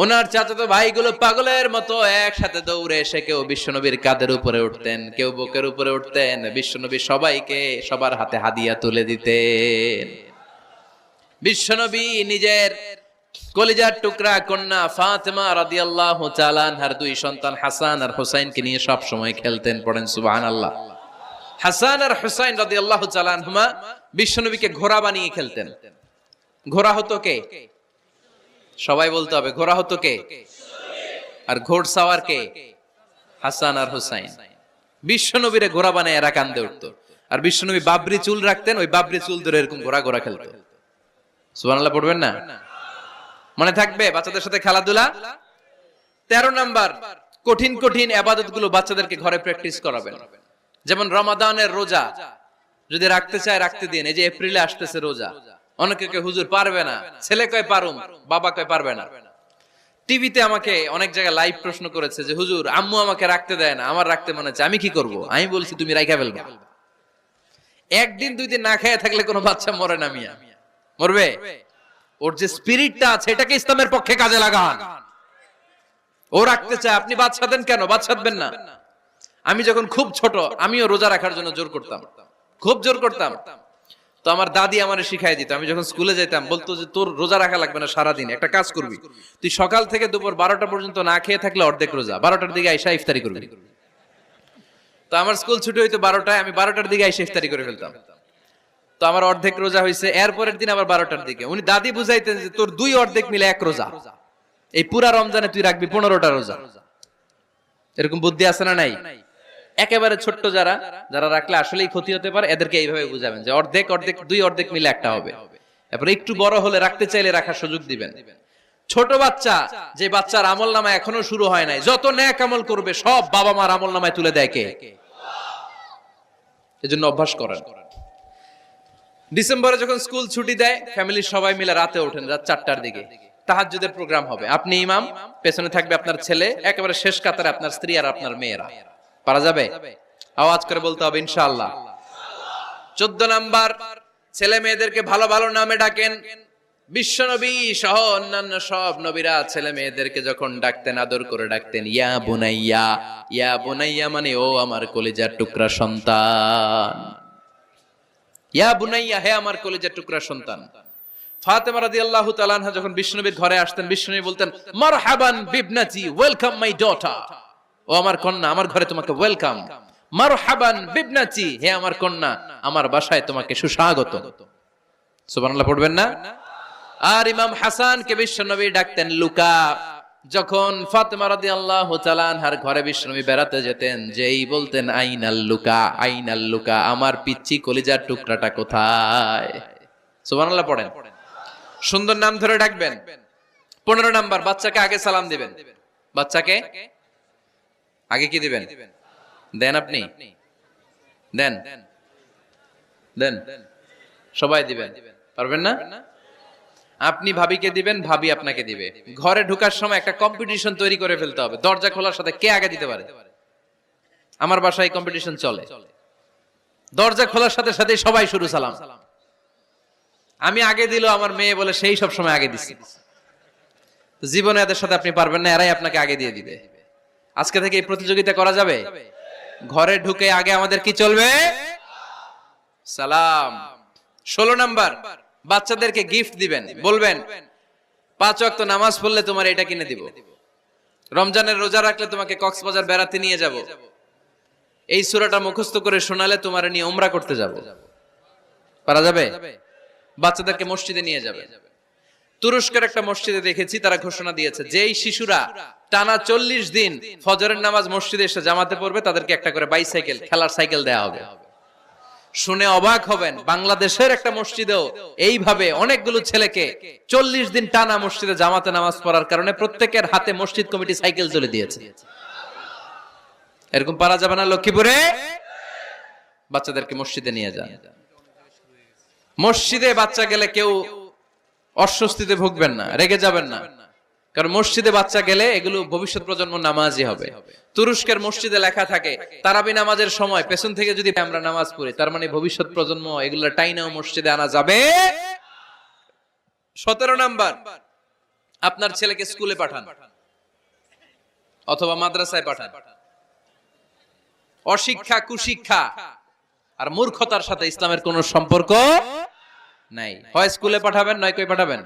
ওনার চাচাতো ভাইগুলো পাগলের মতো একসাথে দৌড়ে এসে কেউ বিশ্বনবীর কাঁধের উপরে উঠতেন, কেউ বুকের উপরে উঠতেন। বিশ্বনবী সবাইকে সবার হাতে হাদিয়া তুলে দিতেন। বিশ্বনবী নিজের কলিজার টুকরা কন্যা ফাতেমা রাদিয়াল্লাহু তাআলা আনহার 2 সন্তান হাসান আর হুসাইনকে নিয়ে সব সময় খেলতেন। পড়েন সুবহানাল্লাহ। হাসান আর হুসাইন রাদিয়াল্লাহু তাআলা আনহুমা বিশ্বনবীকে ঘোড়া বানিয়ে খেলতেন। ঘোড়া হতো কে? সবাই বলতে হবে, ঘোড়া হতো কে? আর ঘোড়সাওয়ার কে? হাসান আর হুসাইন। বিশ্বনবীরে ঘোড়া বানায় এরা কান্দে উঠতো। আর বিশ্বনবী বাবরি চুল রাখতেন, ওই বাবরি চুল ধরে এরকম ঘোড়া ঘোড়া খেলতো। সুবহানাল্লাহ পড়বেন না? মনে থাকবে বাচ্চাদের সাথে খেলাধুলা। 13 নাম্বার, কঠিন কঠিন ইবাদতগুলো বাচ্চাদেরকে ঘরে প্র্যাকটিস করাবেন। যেমন রমাদানের রোজা যদি রাখতে চায় রাখতে দিন। এই যে এপ্রিলে আসতেছে রোজা, অনেকে কয় হুজুর পারবে না, ছেলে কয় পারুম, বাবা কয় পারবে না। টিভিতে আমাকে অনেক জায়গায় লাইভ প্রশ্ন করেছে যে হুজুর আম্মু আমাকে রাখতে দেয় না, আমার রাখতে মনে হচ্ছে, আমি কি করব? আমি বলছি তুমি রাইখা ফেলবা। একদিন 2 দিন না খেয়ে থাকলে কোনো বাচ্চা মরে না মিয়া, মরবে? ওর যে স্পিরিটটা আছে এটাকে ইসলামের পক্ষে কাজে লাগান। ও রাখতে চায়, আপনি বাদ সাধেন কেন? বাদ সাধবেন না। আমি যখন খুব ছোট, আমিও রোজা রাখার জন্য জোর করতাম, খুব জোর করতাম। তো আমার দাদি আমারে শিখাই দিত। আমি যখন স্কুলে যেতাম বলতো যে তোর রোজা রাখা লাগবে না, সারাদিন একটা কাজ করবি, তুই সকাল থেকে দুপুর 12টা পর্যন্ত না খেয়ে থাকলে অর্ধেক রোজা, 12টার দিকে আইসা ইফতারি করবি। তো আমার স্কুল ছুটি হইতো 12টায়, আমি 12টার দিকে আইসা ইফতারি করে ফেলতাম। তো আমার অর্ধেক রোজা হয়েছে, এরপরের দিন আবার 12টার দিকে উনি দাদি বুঝাইতেন যে তোর 2 অর্ধেক মিলে 1 রোজা, এই পুরা রমজানে তুই রাখবি 15টা রোজা। এরকম বুদ্ধি আছে না নাই? একেবারে ছোট্ট যারা যারা রাখলে আসলেই ক্ষতি হতে পারে, এদেরকে এইভাবে বুঝাবেন যে অর্ধেক অর্ধেক 2 অর্ধেক মিলে একটা হবে। এরপর একটু বড় হলে রাখতে চাইলে রাখার সুযোগ দিবেন। ছোট বাচ্চা, যে বাচ্চার আমল নামা এখনো শুরু হয় নাই, যত নেক আমল করবে সব বাবা মার আমল নামায় তুলে দেয় কে? এজন্য অভ্যাস করেন। ডিসেম্বরে যখন স্কুল ছুটি দেয়, ফ্যামিলির সবাই মিলে রাতে ওঠেন, রাত 4টার দিকে তাহাজ্জুদের প্রোগ্রাম হবে। আপনি ইমাম, পেছনে থাকবে আপনার ছেলে, একেবারে শেষ কাতারে আপনার স্ত্রী আর আপনার মেয়েরা। পারা যাবে? আওয়াজ করে বলতে হবে ইনশাআল্লাহ। 14 নাম্বার, ছেলে মেয়েদেরকে ভালো ভালো নামে ডাকেন। বিশ্বনবী সহ অন্যান্য সব নবীরা ছেলে মেয়েদেরকে যখন ডাকতেন আদর করে ডাকতেন ইয়া বুনাইয়া। ইয়া বুনাইয়া মানে ও আমার কলিজার টুকরা সন্তান। ইয়া বুনাইয়া, হে আমার কলিজার টুকরা সন্তান। ফাতেমা রাদিয়াল্লাহু তাআলা আনহা যখন বিশ্বনবীর ঘরে আসতেন, বিশ্বনবী বলতেন মারহাবান বিবনাতি, ওয়েলকাম মাই ডটার। ও আমার কন্যা, আমার ঘরে তোমাকে ওয়েলকাম। মারহাবান বিবনাতি, হে আমার কন্যা, আমার বাসায় তোমাকে সুস্বাগত। সুবহানাল্লাহ পড়বেন না? আর ইমাম হাসানকে বিশ্বনবী ডাকতেন লুকা। যখন ফাতেমা রাদিয়াল্লাহু তাআলা আনহার ঘরে বিশ্বনবী বেড়াতে যেতেন, যেই বলতেন আইনাল লুকা, আইনাল লুকা, আমার পিচ্চি কলিজার টুকরাটা কোথায়? সুবহানাল্লাহ পড়েন। সুন্দর নাম ধরে ডাকবেন। 15 নাম্বার, বাচ্চাকে আগে সালাম দিবেন। বাচ্চাকে আগে কি দিবেন? দেন আপনি? দেন দেন সবাই দিবেন, পারবেন না? আপনি ভাবিকে দিবেন, ভাবি আপনাকে দিবে। ঘরে ঢোকার সময় একটা কম্পিটিশন তৈরি করে ফেলতে হবে, দরজা খোলার সাথে কে আগে দিতে পারে। আমার বাসায় কম্পিটিশন চলে, দরজা খোলার সাথে সাথে সবাই শুরু সালাম। আমি আগে দিল আমার মেয়ে বলে সেই সব সময় আগে দিছি। জীবনে এদের সাথে আপনি পারবেন না, এরাই আপনাকে আগে দিয়ে দিবে। আজকে থেকে এই প্রতিযোগিতা করা যাবে। ঘরে ঢুকে আগে আমাদের কি চলবে? সালাম। 16 নাম্বার, বাচ্চাদেরকে গিফট দিবেন। বলবেন 5 ওয়াক্ত নামাজ পড়লে তোমার এটা কিনে দিব, রমজানের রোজা রাখলে তোমাকে কক্সবাজার বেড়াতে নিয়ে যাব, এই সূরাটা মুখস্থ করে শোনালে তোমার নিয়ে উমরা করতে যাব। পারা যাবে? বাচ্চাদেরকে মসজিদে নিয়ে যাবে। তুরস্কের একটা মসজিদে দেখেছি, তারা ঘোষণা দিয়েছে যেই শিশুরা টানা 40 দিন ফজরের নামাজ মসজিদে এসে জামাতে পড়বে, তাদেরকে একটা করে বাইসাইকেল, খেলার সাইকেল দেয়া হবে। শুনে অবাক হবেন, বাংলাদেশের একটা মসজিদেও এইভাবে অনেকগুলো ছেলেকে 40 দিন টানা মসজিদে জামাতে নামাজ পড়ার কারণে প্রত্যেকের হাতে মসজিদ কমিটি সাইকেল তুলে দিয়েছে। এরকম পারা যাবে না? লক্ষ্মীপুরে বাচ্চাদেরকে মসজিদে নিয়ে যান। মসজিদে বাচ্চা গেলে কেউ অস্বস্তিতে ভুগবেন না, রেগে যাবেন না, কারণ মসজিদে বাচ্চা গেলে এগুলো ভবিষ্যৎ প্রজন্ম নামাজি হবে। তুরস্কের মসজিদে লেখা থাকে তারাবি নামাজের সময় পেছন থেকে যদি আমরা নামাজ পড়ি, তার মানে ভবিষ্যৎ প্রজন্ম এগুলো টাইনাও মসজিদে আনা যাবে। 17 নাম্বার, আপনার ছেলেকে স্কুলে পাঠান অথবা মাদ্রাসায় পাঠান। অশিক্ষা, কুশিক্ষা আর মূর্খতার সাথে ইসলামের কোনো সম্পর্ক নাই। হয় স্কুলে পাঠাবেন, নয় কই পাঠাবেন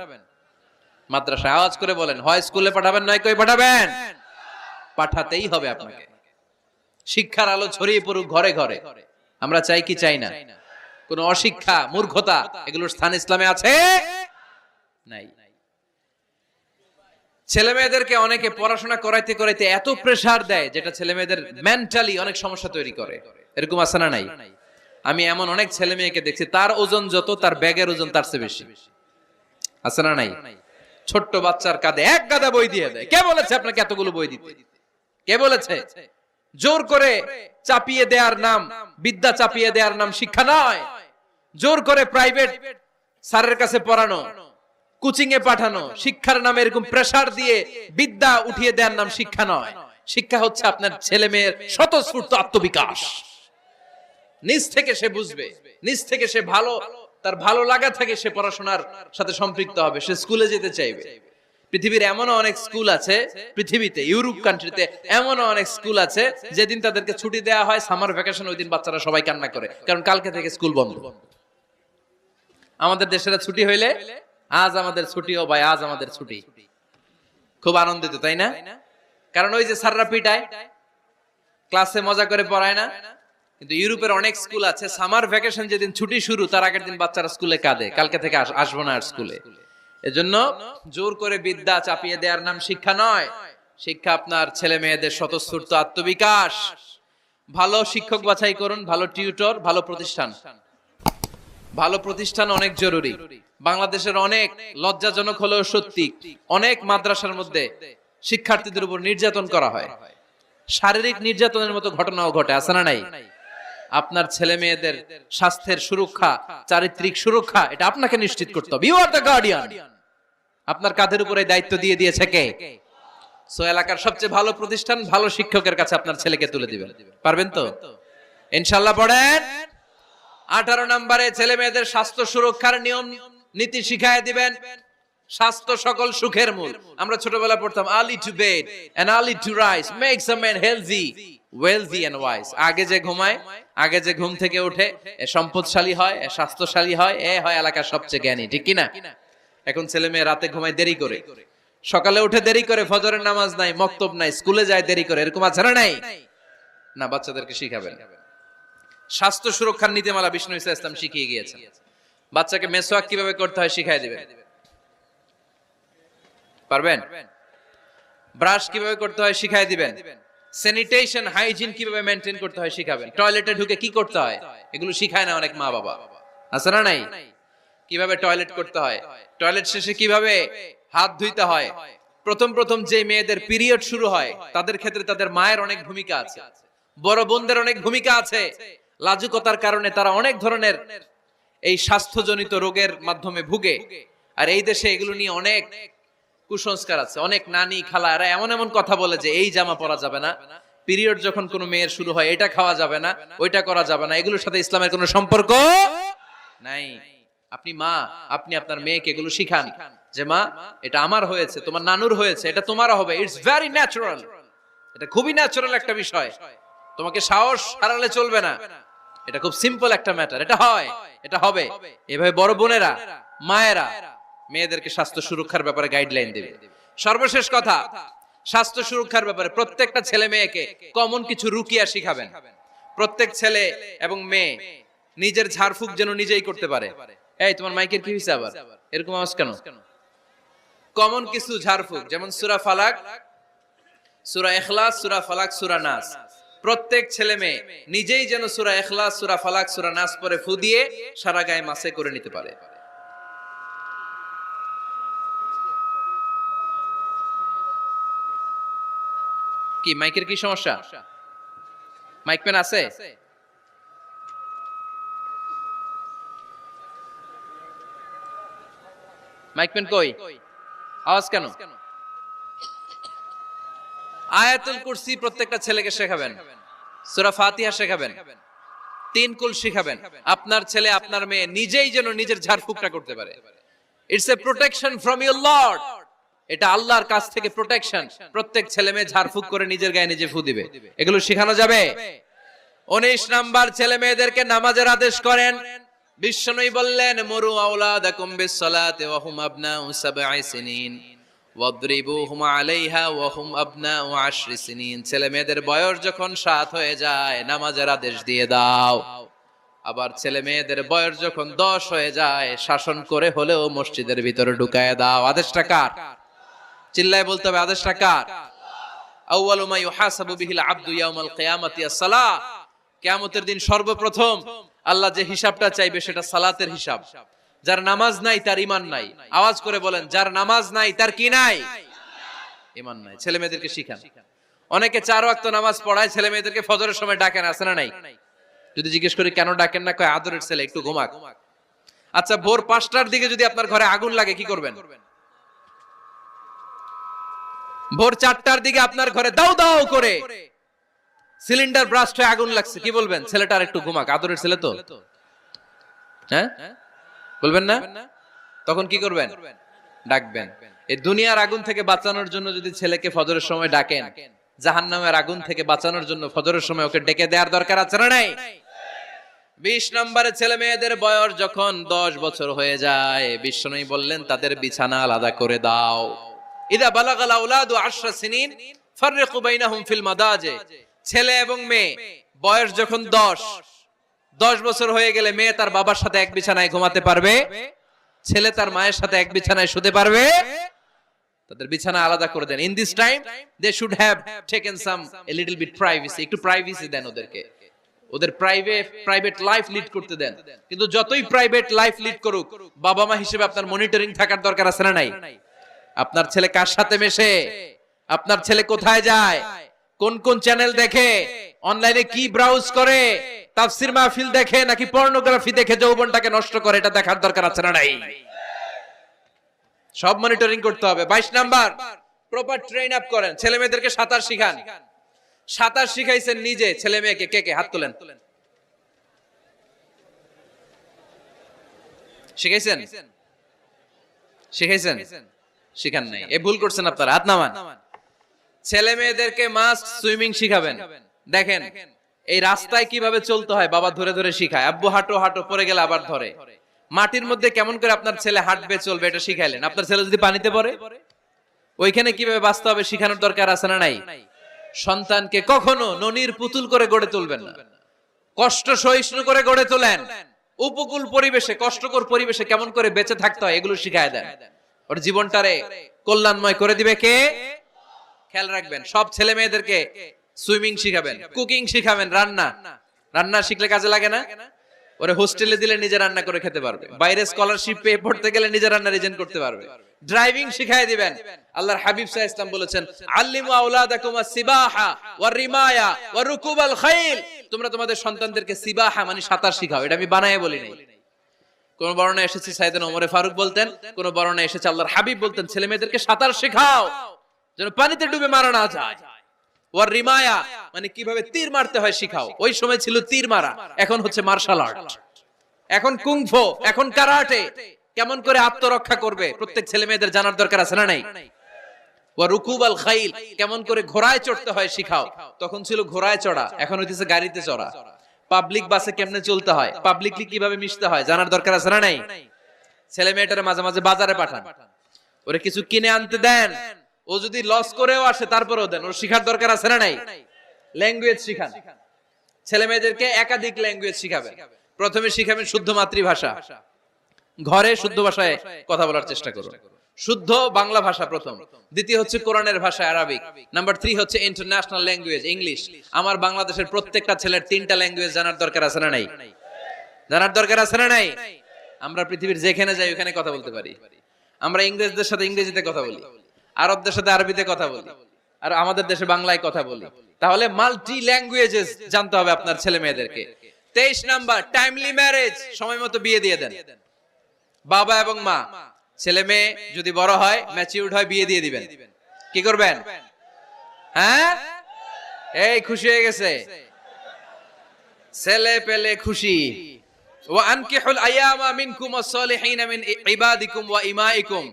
মাদ্রাসায়। আওয়াজ করে বলেন, হয় স্কুলে পাঠাবেন, নয় কই পাঠাবেন। পাঠাতেই হবে আপনাকে। শিক্ষার আলো ছড়িয়ে পড়ুক ঘরে ঘরে, আমরা চাই কি চাই না? কোন অশিক্ষা, মূর্খতা এগুলোর স্থান ইসলামে আছে? নাই। ছেলে মেয়েদেরকে অনেকে পড়াশোনা করাইতে করাইতে এত প্রেসার দেয়, যেটা ছেলে মেয়েদের মেন্টালি অনেক সমস্যা তৈরি করে। এরকম আছে না নাই? আমি এমন অনেক ছেলে মেয়েকে দেখছি, তার ওজন যত, তার ব্যাগের ওজন তার চেয়ে বেশি। আছে না নাই? ছোট্ট বাচ্চার কাঁধে 1 গাদা বই দিয়ে দেয়। কে বলেছে আপনাকে এতগুলো বই দিতে? কে বলেছে? জোর করে চাপিয়ে দেওয়ার নাম, বিদ্যা চাপিয়ে দেওয়ার নাম শিক্ষা নয়। জোর করে প্রাইভেট স্যারের কাছে পড়ানো, কোচিং এ পাঠানো, শিক্ষার নামে এরকম প্রেসার দিয়ে বিদ্যা উঠিয়ে দেওয়ার নাম শিক্ষা নয়। শিক্ষা হচ্ছে আপনার ছেলে মেয়ের স্বতঃস্ফূর্ত আত্মবিকাশ। নিজ থেকে সে বুঝবে, নিজ থেকে সে ভালো, তার ভালো লাগা থেকে সে পড়াশোনার সাথে সম্পৃক্ত হবে, সে স্কুলে যেতে চাইবে। পৃথিবীর এমনও অনেক স্কুল আছে, পৃথিবীতে ইউরোপ কান্ট্রিতে এমনও অনেক স্কুল আছে, যেদিন তাদেরকে ছুটি দেওয়া হয় সামার ভ্যাকেশন, ওই দিন বাচ্চারা সবাই কান্না করে, কারণ কালকে থেকে স্কুল বন্ধ। আমাদের দেশের ছুটি হইলে আজ আমাদের ছুটি, ও ভাই আজ আমাদের ছুটি, খুব আনন্দিত, তাই না? কারণ ওই যে স্যাররা পিটায়, ক্লাসে মজা করে পড়ায় না, কিন্তু ইউরোপের অনেক স্কুল আছে, সামার ভ্যাকেশন যেদিন ছুটি শুরু তার আগের দিন বাচ্চারা স্কুলে কাঁদে, কালকে থেকে আসবো না আর স্কুলে। এজন্য জোর করে বিদ্যা চাপিয়ে দেওয়ার নাম শিক্ষা নয়। শিক্ষা আপনার ছেলে মেয়েদের স্বতঃস্ফূর্ত আত্মবিকাশ। ভালো শিক্ষক বাছাই করুন, ভালো টিউটর, ভালো প্রতিষ্ঠান। ভালো প্রতিষ্ঠান অনেক জরুরি। বাংলাদেশের অনেক লজ্জাজনক হলেও সত্যি, অনেক মাদ্রাসার মধ্যে শিক্ষার্থীদের উপর নির্যাতন করা হয়, শারীরিক নির্যাতনের মতো ঘটনাও ঘটে, আছে না নাই? আপনার ছেলে মেয়েদের স্বাস্থ্যের সুরক্ষা, চারিত্রিক সুরক্ষা, এটা আপনাকে নিশ্চিত করতে হবে। You are the guardian. আপনার কাঁধের উপরে দায়িত্ব দিয়ে দিয়েছে কে? সো এলাকার সবচেয়ে ভালো প্রতিষ্ঠান, ভালো শিক্ষকের কাছে আপনার ছেলেকে তুলে দিবেন। পারবেন তো ইনশাআল্লাহ? পড়েন। 18 নম্বরে ছেলে মেয়েদের স্বাস্থ্য সুরক্ষার নিয়ম নীতি শিখায় দিবেন। স্বাস্থ্য সকল সুখের মূল। আমরা ছোটবেলায় পড়তাম early to bed and early to rise makes a man healthy, wealthy and wise. আগে যে ঘুমায়, আগে যে ঘুম থেকে ওঠে, এ সম্পদশালী হয়, এ স্বাস্থ্যশালী হয়, এ হয় এলাকার সবচেয়ে জ্ঞানী, ঠিক কি না? এখন ছেলে মেয়ে রাতে ঘুমায় দেরি করে, সকালে উঠে দেরি করে, ফজরের নামাজ নাই, মক্তব নাই, স্কুলে যায় দেরি করে, এরকম আছে না নাই? না, বাচ্চাদেরকে শিখাবেন। স্বাস্থ্য সুরক্ষার নীতিমালা বিষ্ণু ইসা ইসলাম শিখিয়ে গিয়েছেন। বাচ্চাকে মেসওয়াক কিভাবে করতে হয় শিখাই দিবেন। পারবেন? ব্রাশ কিভাবে করতে হয় শিখাই দিবেন। স্যানিটেশন, হাইজিন কিভাবে মেইনটেইন করতে হয় শিখাবেন। টয়লেটে ঢুকে কি করতে হয় এগুলো শিখায় না অনেক মা বাবা, আছে না নাই? কিভাবে টয়লেট করতে হয়, টয়লেট শেষে কিভাবে হাত ধুইতে হয়। প্রথম যে মেয়েদের পিরিয়ড শুরু হয় তাদের ক্ষেত্রে তাদের মায়ের অনেক ভূমিকা আছে, বড় বোনদের অনেক ভূমিকা আছে। লাজুকতার কারণে তারা অনেক ধরনের এই স্বাস্থ্যজনিত রোগের মাধ্যমে ভুগে। আর এই দেশে এগুলো নিয়ে অনেক কুসংস্কার আছে। অনেক নানি খালা এরা এমন এমন কথা বলে যে এই জামা পরা যাবে না, পিরিয়ড যখন কোনো মেয়ের শুরু হয় এটা খাওয়া যাবে না, ওইটা করা যাবে না। এগুলোর সাথে ইসলামের কোনো সম্পর্ক নাই। আপনি মা, আপনি আপনার মেয়েকে এগুলো শিখান যে মা এটা আমার হয়েছে, তোমার নানুর হয়েছে, এটা তোমারও হবে। ইটস ভেরি ন্যাচারাল, এটা খুবই ন্যাচারাল একটা বিষয়। তোমাকে সাহস হারালে চলবে না, এটা খুব সিম্পল একটা ম্যাটার, এটা হয়, এটা হবে। এভাবে বড় বোনেরা, মায়েরা মেয়েদেরকে স্বাস্থ্য সুরক্ষার ব্যাপারে গাইডলাইন দেবে। সর্বশেষ কথা, স্বাস্থ্য সুরক্ষার ব্যাপারে প্রত্যেকটা ছেলে মেয়েকে কমন কিছু রুকিয়া শিখাবেন। প্রত্যেক ছেলে এবং মেয়ে নিজের ঝাড়ফুঁক যেন নিজেই করতে পারে। এই তোমার মাইকের কি হইছে আবার, এরকম আওয়াজ কেন? কমন কিছু ঝাড়ফুঁক, যেমন সূরা ফালাক, সূরা ইখলাস, সূরা ফালাক, সূরা নাস। প্রত্যেক ছেলে মেয়ে নিজেই যেন সূরা ইখলাস, সূরা ফালাক, সূরা নাস পরে ফু দিয়ে সারা গায়ে মাসে করে নিতে পারে। কি মাইকের কি সমস্যা? মাইক পেন আছে? মাইক পেন কই? আওয়াজ কেন? আয়াতুল কুরসি প্রত্যেকটা ছেলেকে শেখাবেন, সূরা ফাতিহা শেখাবেন, 3 কুল শেখাবেন। আপনার ছেলে আপনার মেয়ে নিজেই যেন নিজের ঝাড়ফুঁকটা করতে পারে। It's a protection from your Lord. এটা আল্লাহর কাছ থেকে প্রোটেকশন। প্রত্যেক ছেলে মেয়ে ঝাড়ফুঁক করে নিজের গায়ে নিজে ফু দিবে, এগুলো শেখানো যাবে। 19 নাম্বার, ছেলে মেয়েদেরকে নামাজের আদেশ করেন। বিশ্বনবী বললেন মুরু আওলাদাকুম বিসসালাতি ওয়া হুম আবনাউ 7 সিনিন ওয়াদরিবুহুম আলাইহা ওয়া হুম আবনাউ 10 সিনিন। ছেলে মেয়েদের বয়স যখন 7 হয়ে যায় নামাজের আদেশ দিয়ে দাও। আবার ছেলে মেয়েদের বয়স যখন 10 হয়ে যায় শাসন করে হলেও মসজিদের ভিতরে ঢুকায় দাও। আদেশটা কার? চিল্লায় বলতে হবে, আদেশটা কার? আউয়ালু মা ইউহাসাবু বিহিল আবদু ইয়াউমাল কিয়ামাতি আস-সালাহ। কিয়ামতের দিন সর্বপ্রথম আল্লাহ যে হিসাবটা চাইবে সেটা সালাতের হিসাব। যার নামাজ নাই তার ঈমান নাই। আওয়াজ করে বলেন, যার নামাজ নাই তার কি নাই? ঈমান নাই। ছেলে মেয়েদেরকে শিখান। অনেকে 4 ওয়াক্ত নামাজ পড়ায়, ছেলে মেয়েদেরকে ফজরের সময় ডাকেন, আছে না নাই? যদি জিজ্ঞেস করি কেন ডাকেন না, কয় আদরের ছেলে, একটু ঘুমাক। আচ্ছা, ভোর 5টার দিকে যদি আপনার ঘরে আগুন লাগে কি করবেন? ভোর 4টার দিকে আপনার ঘরে দাও দাও করে সিলিন্ডার ব্রাস্ট হয়ে আগুন লাগছে, কি বলবেন? ছেলেটা আর একটু ঘুমাক, আদরের ছেলে তো, হ্যাঁ বলবেন না? তখন কি করবেন? ডাকবেন। এই দুনিয়ার আগুন থেকে বাঁচানোর জন্য যদি ছেলেকে ফজরের সময় ডাকেন, জাহান্নামের আগুন থেকে বাঁচানোর জন্য ফজরের সময় ওকে ডেকে দেওয়ার দরকার আছে না নাই? 20 নম্বরে, ছেলে মেয়েদের বয়স যখন 10 বছর হয়ে যায় বিশ্বনবী বললেন তাদের বিছানা আলাদা করে দাও। ইদা বালাগাল আওলাদু 10 সিনিন ফাররিকু বাইনাহুম ফিল মাদাজি। ছেলে এবং মেয়ে বয়স যখন 10 বছর হয়ে গেলে মেয়ে তার বাবার সাথে এক বিছানায় ঘুমাতে পারবে, ছেলে তার মায়ের সাথে এক বিছানায় শুতে পারবে। তাদের বিছানা আলাদা করে দেন। In this time they should have taken some a little bit privacy, একটু প্রাইভেসি দেন ওদেরকে, ওদের প্রাইভেট লাইফ লিড করতে দেন। কিন্তু যতই প্রাইভেট লাইফ লিড করুক, বাবা মা হিসেবে আপনার মনিটরিং থাকার দরকার আছে না নাই? আপনার ছেলে কার সাথে মেশে, আপনার ছেলে কোথায় যায়, কোন কোন চ্যানেল দেখে, অনলাইনে কি ব্রাউজ করে, তাফসির মাহফিল দেখে নাকি পর্নোগ্রাফি দেখে যৌবনটাকে নষ্ট করে, এটা দেখার দরকার আছে না নাই? সব মনিটরিং করতে হবে। 22 নাম্বার, প্রপার ট্রেন আপ করেন। ছেলে মেয়েদেরকে সাঁতার শিখান। সাঁতার শিখাইছেন নিজে ছেলে মেয়েকে? কে কে হাত তোলেন। শিখাইছেন? শিখাইছেন? শিখান নাই, এ ভুল করছেন আপনারা। হাত নামান। ছেলে মেয়েদেরকে মাস্ট সুইমিং শিখাবেন। দেখেন এই রাস্তায় কিভাবে চলতে হয় বাবা ধরে ধরে শিখায়। আব্বু হাঁটো হাঁটো, পড়ে গেলে আবার ধরে। মাটির মধ্যে কেমন করে আপনার ছেলে হাঁটবে চলবে এটা শিখাইলেন। আপনার ছেলে যদি পানিতে পড়ে, ওইখানে কিভাবে বাঁচতে হবে শিখানোর দরকার আছে না নাই? সন্তানকে কখনো ননির পুতুল করে গড়ে তুলবেন না, কষ্ট সহিষ্ণু করে গড়ে তোলেন। উপকূল পরিবেশে, কষ্টকর পরিবেশে কেমন করে বেঁচে থাকতে হয় এগুলো শিখায় দেন। ওর জীবনটারে কল্যাণময় করে দিবে কে? খেয়াল রাখবেন। সব ছেলে মেয়েদেরকে সুইমিং শিখাবেন, কুকিং শিখাবেন, রান্না শিখলে কাজে লাগে না? ওরে হোস্টেলে দিলে নিজে রান্না করে খেতে পারবে, বাইরে স্কলারশিপ পেয়ে পড়তে গেলে নিজে রান্না রিজেন করতে পারবে। ড্রাইভিং শিখায় দিবেন। আল্লাহর হাবিব সাল্লাল্লাহু আলাইহি ওয়াসাল্লাম বলেছেন, আল্লিমু আওলাদাকুম আস-সিবাহা ওয়ার রিমায়া ওয়া রুকুবাল খাইল। তোমরা তোমাদের সন্তানদেরকে সিবাহা মানে সাঁতার শিখাও। এটা আমি বানায়ে বলি নাই। কোন বর্ণনায় এসেছে সাইয়েদনা ওমর ফারুক বলতেন, কোন বর্ণনায় এসেছে আল্লাহর হাবিব বলতেন, ছেলে মেয়েদেরকে সাঁতার শেখাও যেন পানিতে ডুবে মারা না যায়। ওয়ার রিমায়া মানে কিভাবে তীর মারতে হয় শিখাও। ওই সময় ছিল তীর মারা, এখন হচ্ছে মার্শাল আর্ট, এখন কুংফু, এখন কারাটে। কেমন করে আত্মরক্ষা করবে প্রত্যেক ছেলে মেয়েদের জানার দরকার আছে না নাই? ওয়া রুকুবাল খাইল, কেমন করে ঘোড়ায় চড়তে হয় শিখাও। তখন ছিল ঘোড়ায় চড়া, এখন হইতেছে গাড়িতে চড়া। পাবলিক বাসে কেমনে চলতে হয়, পাবলিকলি কিভাবে মিশতে হয় জানার দরকার আছে না নাই? ছেলে মেয়েটারে মাঝে মাঝে বাজারে পাঠান, ওরে কিছু কিনে আনতে দেন। ও যদি লস করেও আসে তারপরেও দেন, ওর শিখার দরকার আছে না নাই? ল্যাঙ্গুয়েজ শিখান। ছেলে মেয়েদেরকে একাধিক ল্যাঙ্গুয়েজ শিখাবেন। প্রথমে শিখাবেন শুদ্ধ মাতৃভাষা, ঘরে শুদ্ধ ভাষায় কথা বলার চেষ্টা করুন। শুদ্ধ বাংলা ভাষা প্রথম। দ্বিতীয় হচ্ছে কোরআনের ভাষা আরবিক। নাম্বার 3 হচ্ছে ইন্টারন্যাশনাল ল্যাঙ্গুয়েজ ইংলিশ। আমার বাংলাদেশের প্রত্যেকটা ছেলের 3টা ল্যাঙ্গুয়েজ জানার দরকার আছে না নাই? জানার দরকার আছে না নাই? আমরা পৃথিবীর যেখানে যাই ওখানে কথা বলতে পারি। আমরা ইংরেজদের সাথে ইংরেজিতে কথা বলি, আরবদের সাথে আরবিতে কথা বলি, আর আমাদের দেশে বাংলায় কথা বলি। তাহলে মাল্টি ল্যাঙ্গুয়েজেস জানতে হবে আপনার ছেলে মেয়েদেরকে। 23 নাম্বার, টাইমলি ম্যারেজ, সময় মতো বিয়ে দিয়ে দেন। বাবা এবং মা, ছেলে মেয়ে যদি বড় হয়, ম্যাচিউরড হয়, বিয়ে দিয়ে দিবেন। কি করবেন? হ্যাঁ, এই খুশি হয়ে গেছে, ছেলে পেলে খুশি। ওয়া আনকিহুল আয়ামা মিনকুম ওয়াস-সালিহিনা মিন ইবাদিকুম ওয়া ইমাইকুম।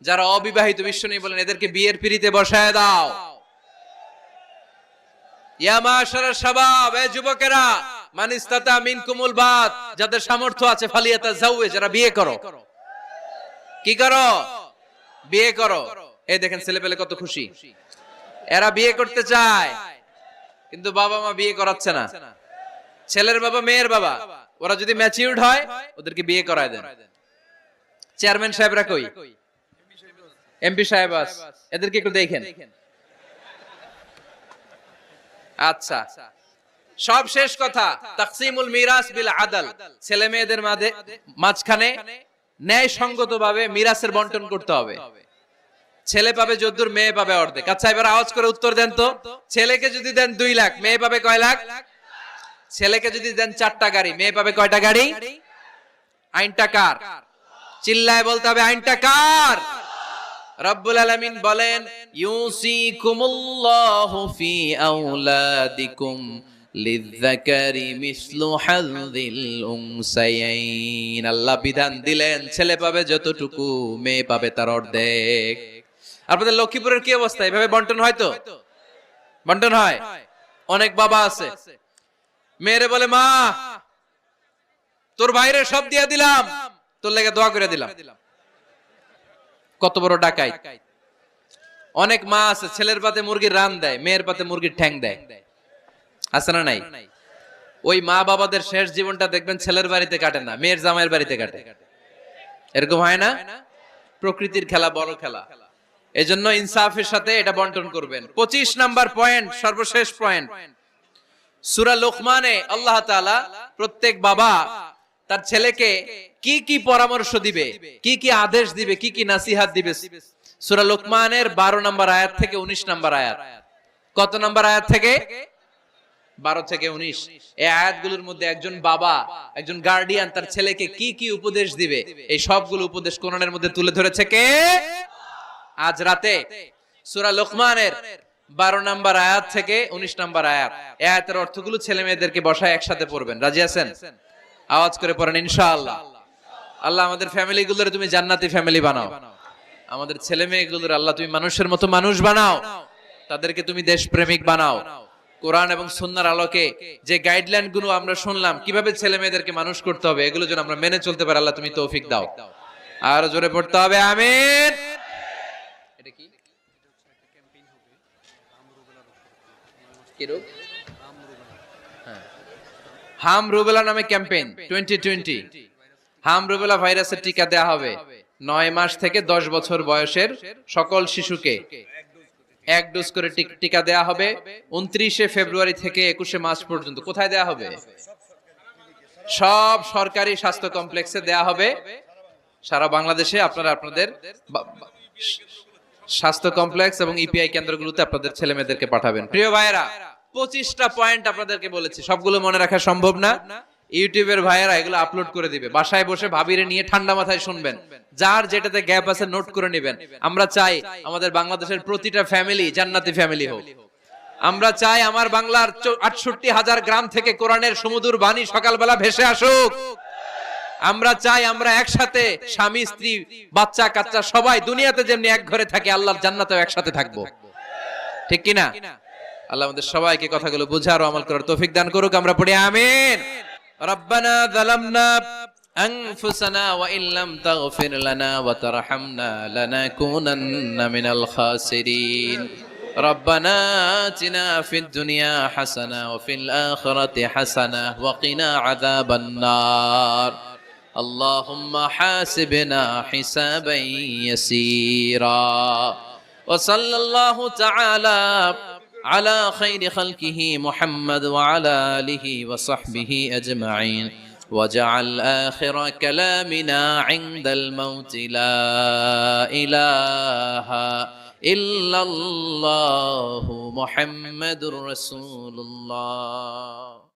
যারা অবিবাহিত বিশ্বনবী বলেন এদেরকে বিয়ের পিঁড়িতে বসায় দাও। ইয়া মাশারাশ শাবাব, এ যুবকেরা, মান ইসতাতা মিনকুমুল বাত, যাদের সামর্থ্য আছে ফালিয়াতাজাওয়াজ, যারা বিয়ে করো। কি করো? বিয়ে করো। এই দেখেন ছেলে পেলে কত খুশি, এরা বিয়ে করতে চায় কিন্তু বাবা মা বিয়ে করাচ্ছে না। ছেলের বাবা মেয়ের বাবা, ওরা যদি ম্যাচিউরড হয় ওদেরকে বিয়ে করায় দেন। চেয়ারম্যান সাহেবরা কই? এমপি সাহেব আস, এদেরকে একটু দেখেন। আচ্ছা, সব শেষ কথা, তাকসিমুল মিরাস বিল আদল। ছেলে মেয়েদের মাঝখানে ন্যায় সঙ্গতভাবে মিরাসের বন্টন করতে হবে। ছেলে পাবে যদ্দুর, মেয়ে পাবে অর্ধেক। আচ্ছা এবার আওয়াজ করে উত্তর দেন তো, ছেলেকে যদি দেন 2 লাখ, মেয়ে পাবে কয় লাখ? ছেলেকে যদি দেন 4টা গাড়ি, মেয়ে পাবে কয়টা গাড়ি? আইনটা কার? চিল্লায় বলতে হবে, আইনটা কার? রব্বুল আলামিন বলেন, ইউসিকুমুল্লাহু ফি আওলাদিকুম লিযযাকারি মিসলু হাযযিল উনসায়াইন। আল্লাহ বিধান দিলেন ছেলে পাবে যতটুকু, মেয়ে পাবে তার অর্ধেক। আপনাদের লক্ষ্মীপুরের কি অবস্থা? এভাবে বন্টন হয় তো? বন্টন হয়? অনেক বাবা আছে, মেয়েরে বলে, মা তোর ভাইরে সব দিয়া দিলাম, তোর লেগে দোয়া করে দিলাম। কত বড় ডাকাই! অনেক মা আছে ছেলের পাতে মুরগির রান দেয়, মেয়ের পাতে মুরগির ঠ্যাং দেয়। আছে না নাই? ওই মা বাবাদের শেষ জীবনটা দেখবেন ছেলের বাড়িতে কাটে না, মেয়ের জামাইয়ের বাড়িতে কাটে। এরকম হয় না? প্রকৃতির খেলা বড় খেলা। এজন্য ইনসাফের সাথে এটা বন্টন করবেন। 25 নাম্বার পয়েন্ট, সর্বশেষ পয়েন্ট। সূরা লোকমানে আল্লাহ তাআলা প্রত্যেক বাবা তার ছেলেকে কি কি পরামর্শ দিবে, কি কি আদেশ দিবে, কি কি নাসিহাত দিবে, সূরা লোকমানের 12 নম্বর আয়াত থেকে 19 নম্বর আয়াত। কত নম্বর আয়াত থেকে? 12 থেকে 19। এই আয়াতগুলোর মধ্যে একজন বাবা, একজন গার্ডিয়ান তার ছেলেকে কি কি উপদেশ দিবে, এই সবগুলো উপদেশ কোরআনের মধ্যে তুলে ধরেছে কে? আজ রাতে সূরা লোকমানের 12 নম্বর আয়াত থেকে 19 নম্বর আয়াত। এই আয়াতের অর্থগুলো ছেলে মেয়েদেরকে বসায় একসাথে পড়বেন। রাজি আছেন? আওয়াজ করে পড়েন ইনশাআল্লাহ। আল্লাহ আমাদের ফ্যামিলিগুলোর তুমি জান্নাতি ফ্যামিলি বানাও। আমাদের ছেলে মেয়েগুলোর আল্লাহ তুমি মানুষের মতো মানুষ বানাও, তাদেরকে তুমি দেশপ্রেমিক বানাও। কোরআন এবং সুন্নাহর আলোকে যে গাইডলাইন গুলো আমরা শুনলাম কিভাবে ছেলে মেয়েদেরকে মানুষ করতে হবে, এগুলো যেন আমরা মেনে চলতে পারি, আল্লাহ তুমি তৌফিক দাও। আর জোরে পড়তে হবে আমিন। এটা কি? কি রোগ? হ্যাঁ, হাম রুবেলা নামে ক্যাম্পেইন 2020। হাম রুবেলা ভাইরাসের টিকা দেয়া হবে 9 মাস থেকে 10 বছর বয়সের সকল শিশুকে 1 ডোজ করে টিকা দেয়া হবে 29 ফেব্রুয়ারি থেকে 21 মার্চ পর্যন্ত। কোথায় দেয়া হবে? সব সরকারি স্বাস্থ্য কমপ্লেক্সে দেয়া হবে সারা বাংলাদেশে। আপনারা আপনাদের স্বাস্থ্য কমপ্লেক্স এবং ইপিআই কেন্দ্রগুলোতে আপনাদের ছেলে মেয়েদেরকে পাঠাবেন। প্রিয় ভাইয়েরা, 25টা পয়েন্ট আপনাদেরকে বলেছি, সবগুলো মনে রাখা সম্ভব না। ইউটিউবের ভাইয়েরা এগুলো আপলোড করে দিবে, বাসায় বসে ভাবিরে নিয়ে ঠান্ডা মাথায় শুনবেন, যার যেটাতে গ্যাপ আছে নোট করে নেবেন। আমরা চাই আমাদের বাংলাদেশের প্রতিটা ফ্যামিলি জান্নাতি ফ্যামিলি হোক। আমরা চাই আমার বাংলার 68,000 গ্রাম থেকে কোরআনের সুমধুর বাণী সকালবেলা ভেসে আসুক। আমরা চাই আমরা একসাথে স্বামী স্ত্রী বাচ্চা কাচ্চা সবাই দুনিয়াতে যেমনি এক ঘরে থাকে, আল্লাহর জান্নাতেও একসাথে থাকবো। ঠিক কিনা? আল্লাহ আমাদের সবাইকে কথাগুলো বুঝার ও আমল করার তৌফিক দান করুক। আমরা পড়ি আমিন। রব্বানা যালামনা আনফুসানা ওয়া ইল্লাম তাগফির লানা ওয়া তারহামনা লানাকুনান্না মিনাল খাসিরিন। রব্বানা আতিনা ফিদ দুনিয়া হাসানা ওয়া ফিল আখিরাতি হাসানা ওয়া কিনা আযাবান নার। আল্লাহুম্মা হাসিবনা হিসাবান ইয়াসীরা। ওয়া সাল্লাল্লাহু তাআলা على خير خلقه محمد وعلى آله وصحبه أجمعين وجعل آخر كلامنا عند الموت لا إله إلا الله محمد رسول الله.